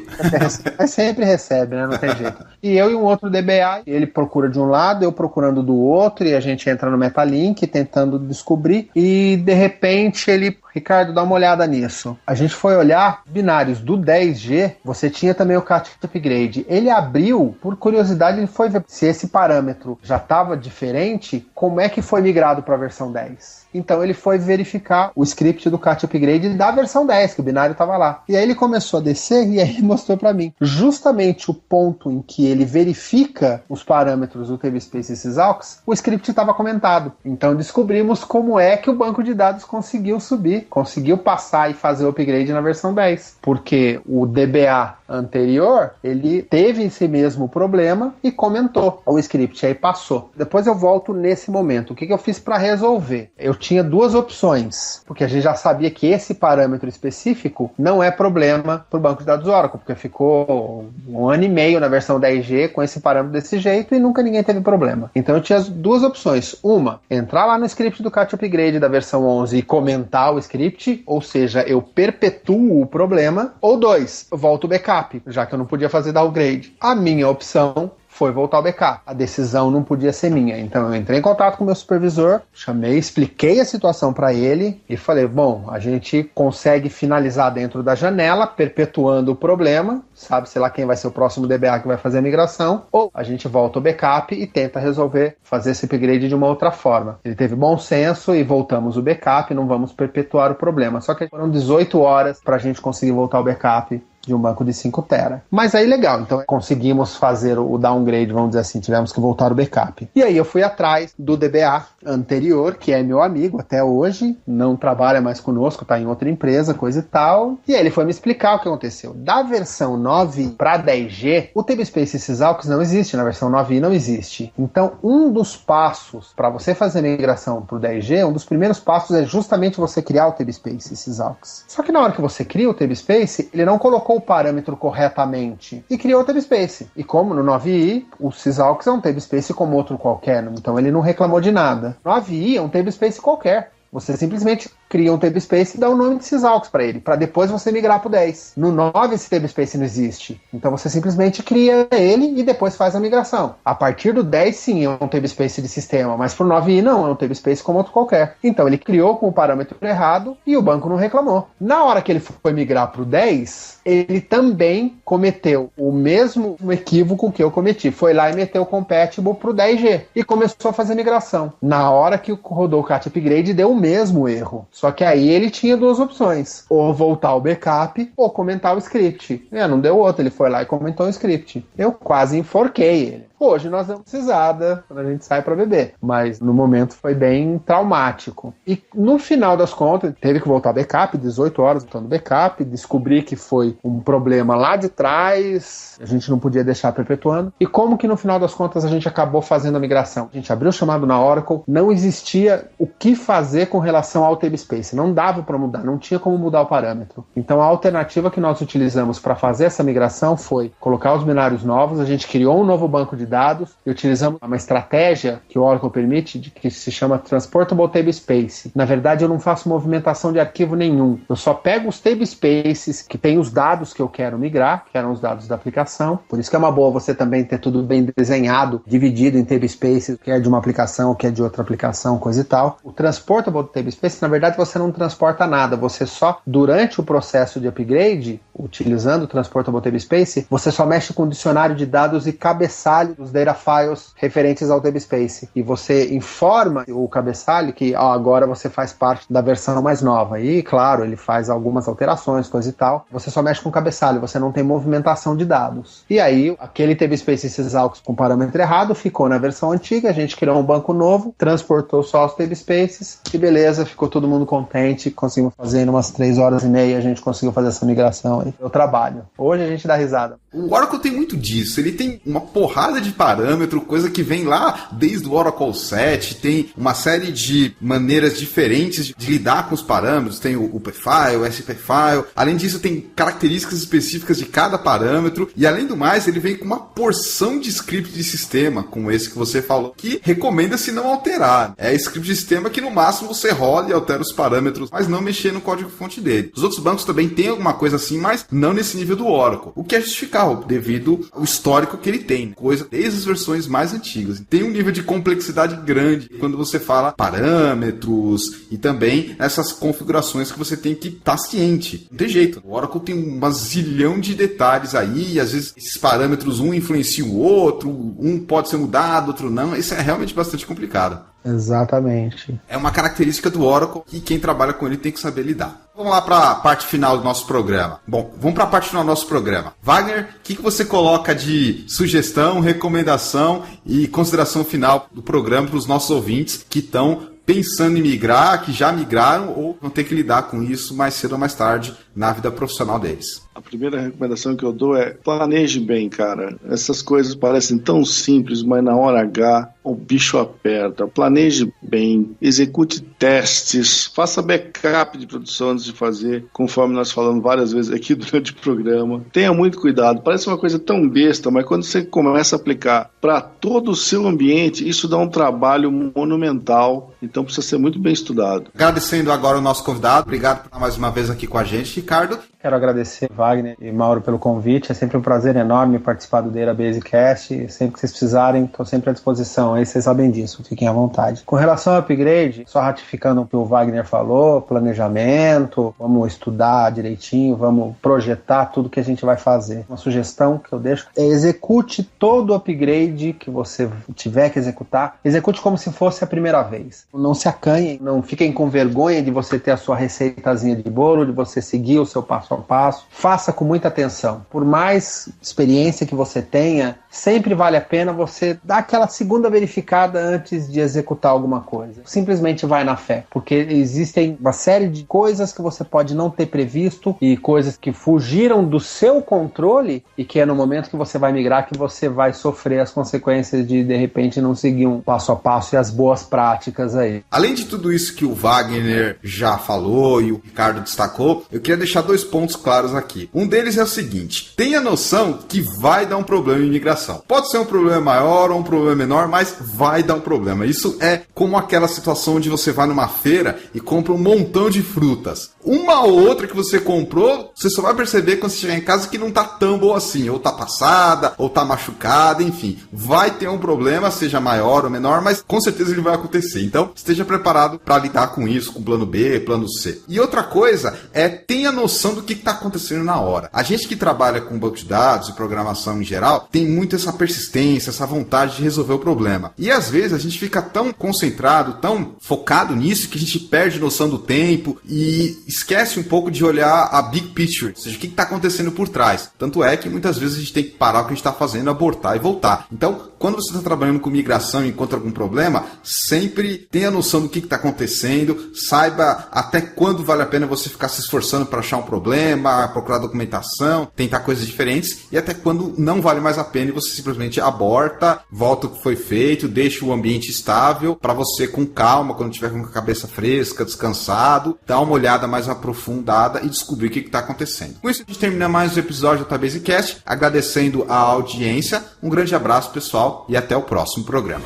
Mas sempre recebe, né? Não tem jeito. E eu e um outro DBA, ele procura de um lado, eu procurando do outro, e a gente entra no Metalink tentando descobrir, e de repente ele, Ricardo, dá uma olhada nisso. A gente foi olhar binários do 10G, você tinha também o cat upgrade. Ele abriu, por curiosidade, ele foi ver se esse parâmetro já estava diferente, como é que foi migrado para a versão 10. Então ele foi verificar o script do cat upgrade da versão 10, que o binário estava lá. E aí ele começou a descer e aí ele mostrou para mim justamente o ponto em que ele verifica os parâmetros do tablespace sysalx, o script estava comentado. Então descobrimos como é que o banco de dados conseguiu subir, conseguiu passar e fazer o upgrade na versão 10. Porque o DBA anterior, ele teve esse mesmo problema e comentou o script, aí passou. Depois eu volto nesse momento. O que eu fiz para resolver? Eu tinha duas opções, porque a gente já sabia que esse parâmetro específico não é problema para o banco de dados Oracle, porque ficou 1 ano e meio na versão 10G com esse parâmetro desse jeito e nunca ninguém teve problema. Então eu tinha as duas opções. Uma, entrar lá no script do cat upgrade da versão 11 e comentar o script, ou seja, eu perpetuo o problema. Ou dois, eu volto o backup, já que eu não podia fazer downgrade. A minha opção foi voltar ao backup. A decisão não podia ser minha. Então eu entrei em contato com o meu supervisor, chamei, expliquei a situação para ele e falei, bom, a gente consegue finalizar dentro da janela, perpetuando o problema, sabe, sei lá quem vai ser o próximo DBA que vai fazer a migração, ou a gente volta ao backup e tenta resolver, fazer esse upgrade de uma outra forma. Ele teve bom senso e voltamos o backup, não vamos perpetuar o problema. Só que foram 18 horas para a gente conseguir voltar ao backup de um banco de 5 tera. Mas aí legal, então conseguimos fazer o downgrade, vamos dizer assim, tivemos que voltar o backup. E aí eu fui atrás do DBA anterior, que é meu amigo até hoje, não trabalha mais conosco, tá em outra empresa, coisa e tal. E aí ele foi me explicar o que aconteceu. Da versão 9 para 10G, o tablespace sysalx não existe, na versão 9i não existe. Então um dos passos para você fazer a migração para o 10G, um dos primeiros passos é justamente você criar o tablespace sysalx. Só que na hora que você cria o tablespace, ele não colocou o parâmetro corretamente e criou o tablespace. E como no 9i, o sysalx é um tablespace como outro qualquer, então ele não reclamou de nada. 9i é um tablespace qualquer. Você simplesmente cria um tablespace e dá o nome de sysauks para ele, para depois você migrar pro 10. No 9 esse tablespace não existe. Então você simplesmente cria ele e depois faz a migração. A partir do 10 sim é um tablespace de sistema, mas pro 9i não, é um tablespace como outro qualquer. Então ele criou com o parâmetro errado e o banco não reclamou. Na hora que ele foi migrar pro 10, ele também cometeu o mesmo equívoco que eu cometi. Foi lá e meteu o compatible pro 10G e começou a fazer migração. Na hora que rodou o cat upgrade, deu o mesmo erro. Só que aí ele tinha duas opções: ou voltar o backup ou comentar o script. Não deu outro, ele foi lá e comentou o script. Eu quase enforquei ele. Hoje nós damos risada quando a gente sai para beber, mas no momento foi bem traumático. E no final das contas, teve que voltar ao backup, 18 horas voltando backup, descobri que foi um problema lá de trás, a gente não podia deixar perpetuando. E como que no final das contas a gente acabou fazendo a migração? A gente abriu o chamado na Oracle, não existia o que fazer com relação ao tablespace, não dava para mudar, não tinha como mudar o parâmetro. Então a alternativa que nós utilizamos para fazer essa migração foi colocar os binários novos, a gente criou um novo banco de dados e utilizamos uma estratégia que o Oracle permite, que se chama Transportable Tablespace. Na verdade, eu não faço movimentação de arquivo nenhum. Eu só pego os tablespaces que tem os dados que eu quero migrar, que eram os dados da aplicação. Por isso que é uma boa você também ter tudo bem desenhado, dividido em tablespaces, que é de uma aplicação, o que é de outra aplicação, coisa e tal. O Transportable Tablespace, na verdade, você não transporta nada. Você só, durante o processo de upgrade, utilizando o Transportable Tablespace, você só mexe com o dicionário de dados e cabeçalho dos data files referentes ao tablespace. E você informa o cabeçalho que agora você faz parte da versão mais nova. E, claro, ele faz algumas alterações, coisa e tal. Você só mexe com o cabeçalho, você não tem movimentação de dados. E aí, aquele tablespace sysauks com parâmetro errado ficou na versão antiga, a gente criou um banco novo, transportou só os tablespaces e beleza, ficou todo mundo contente, conseguimos fazer em umas 3 horas e meia, a gente conseguiu fazer essa migração aí. Eu trabalho. Hoje a gente dá risada. O Oracle tem muito disso, ele tem uma porrada de parâmetro, coisa que vem lá desde o Oracle 7, tem uma série de maneiras diferentes de lidar com os parâmetros, tem o UPFile, o SPFile, além disso tem características específicas de cada parâmetro, e além do mais ele vem com uma porção de script de sistema, como esse que você falou, que recomenda-se não alterar. É script de sistema que no máximo você rola e altera os parâmetros, mas não mexer no código-fonte dele. Os outros bancos também tem alguma coisa assim, mas não nesse nível do Oracle, o que é justificável devido ao histórico que ele tem, coisa desde as versões mais antigas. Tem um nível de complexidade grande quando você fala parâmetros e também essas configurações que você tem que estar ciente. Não tem jeito. O Oracle tem uma zilhão de detalhes aí, e às vezes esses parâmetros um influencia o outro, um pode ser mudado, outro não. Isso é realmente bastante complicado. Exatamente. É uma característica do Oracle que quem trabalha com ele tem que saber lidar. Vamos lá para a parte final do nosso programa. Bom, vamos para a parte final do nosso programa. Wagner, o que você coloca de sugestão, recomendação e consideração final do programa para os nossos ouvintes que estão pensando em migrar, que já migraram ou vão ter que lidar com isso mais cedo ou mais tarde na vida profissional deles? A primeira recomendação que eu dou é planeje bem, cara. Essas coisas parecem tão simples, mas na hora H o bicho aperta. Planeje bem, execute testes, faça backup de produção antes de fazer, conforme nós falamos várias vezes aqui durante o programa. Tenha muito cuidado. Parece uma coisa tão besta, mas quando você começa a aplicar para todo o seu ambiente, isso dá um trabalho monumental. Então precisa ser muito bem estudado. Agradecendo agora o nosso convidado. Obrigado por estar mais uma vez aqui com a gente, Ricardo. Quero agradecer Wagner e Mauro pelo convite. É sempre um prazer enorme participar do Databasecast. Sempre que vocês precisarem, estou sempre à disposição. Aí vocês sabem disso, fiquem à vontade. Com relação ao upgrade, só ratificando o que o Wagner falou, planejamento, vamos estudar direitinho, vamos projetar tudo que a gente vai fazer. Uma sugestão que eu deixo é execute todo o upgrade que você tiver que executar. Execute como se fosse a primeira vez. Não se acanhem, não fiquem com vergonha de você ter a sua receitazinha de bolo, de você seguir o seu passo a passo. Faça com muita atenção. Por mais experiência que você tenha, sempre vale a pena você dar aquela segunda verificada antes de executar alguma coisa. Simplesmente vai na fé, porque existem uma série de coisas que você pode não ter previsto e coisas que fugiram do seu controle e que é no momento que você vai migrar que você vai sofrer as consequências de repente não seguir um passo a passo e as boas práticas aí. Além de tudo isso que o Wagner já falou e o Ricardo destacou, eu queria deixar 2 pontos claros aqui. Um deles é o seguinte: tenha noção que vai dar um problema em migração. migração. Pode ser um problema maior ou um problema menor, mas vai dar um problema. Isso é como aquela situação onde você vai numa feira e compra um montão de frutas. Uma ou outra que você comprou, você só vai perceber quando você chegar em casa que não tá tão boa assim, ou tá passada, ou tá machucada, enfim. Vai ter um problema, seja maior ou menor, mas com certeza ele vai acontecer. Então, esteja preparado para lidar com isso, com plano B, plano C. E outra coisa é tenha noção do que está acontecendo na hora. A gente que trabalha com banco de dados e programação em geral, tem muito essa persistência, essa vontade de resolver o problema. E às vezes a gente fica tão concentrado, tão focado nisso, que a gente perde noção do tempo e esquece um pouco de olhar a big picture, ou seja, o que está acontecendo por trás. Tanto é que muitas vezes a gente tem que parar o que a gente está fazendo, abortar e voltar. Então, quando você está trabalhando com migração e encontra algum problema, sempre tenha noção do que está acontecendo, saiba até quando vale a pena você ficar se esforçando para achar um problema, procurar documentação, tentar coisas diferentes, e até quando não vale mais a pena e você simplesmente aborta, volta o que foi feito, deixa o ambiente estável para você com calma, quando tiver com a cabeça fresca, descansado, dar uma olhada mais aprofundada e descobrir o que está acontecendo. Com isso a gente termina mais um episódio do DatabaseCast, agradecendo a audiência, um grande abraço pessoal e até o próximo programa.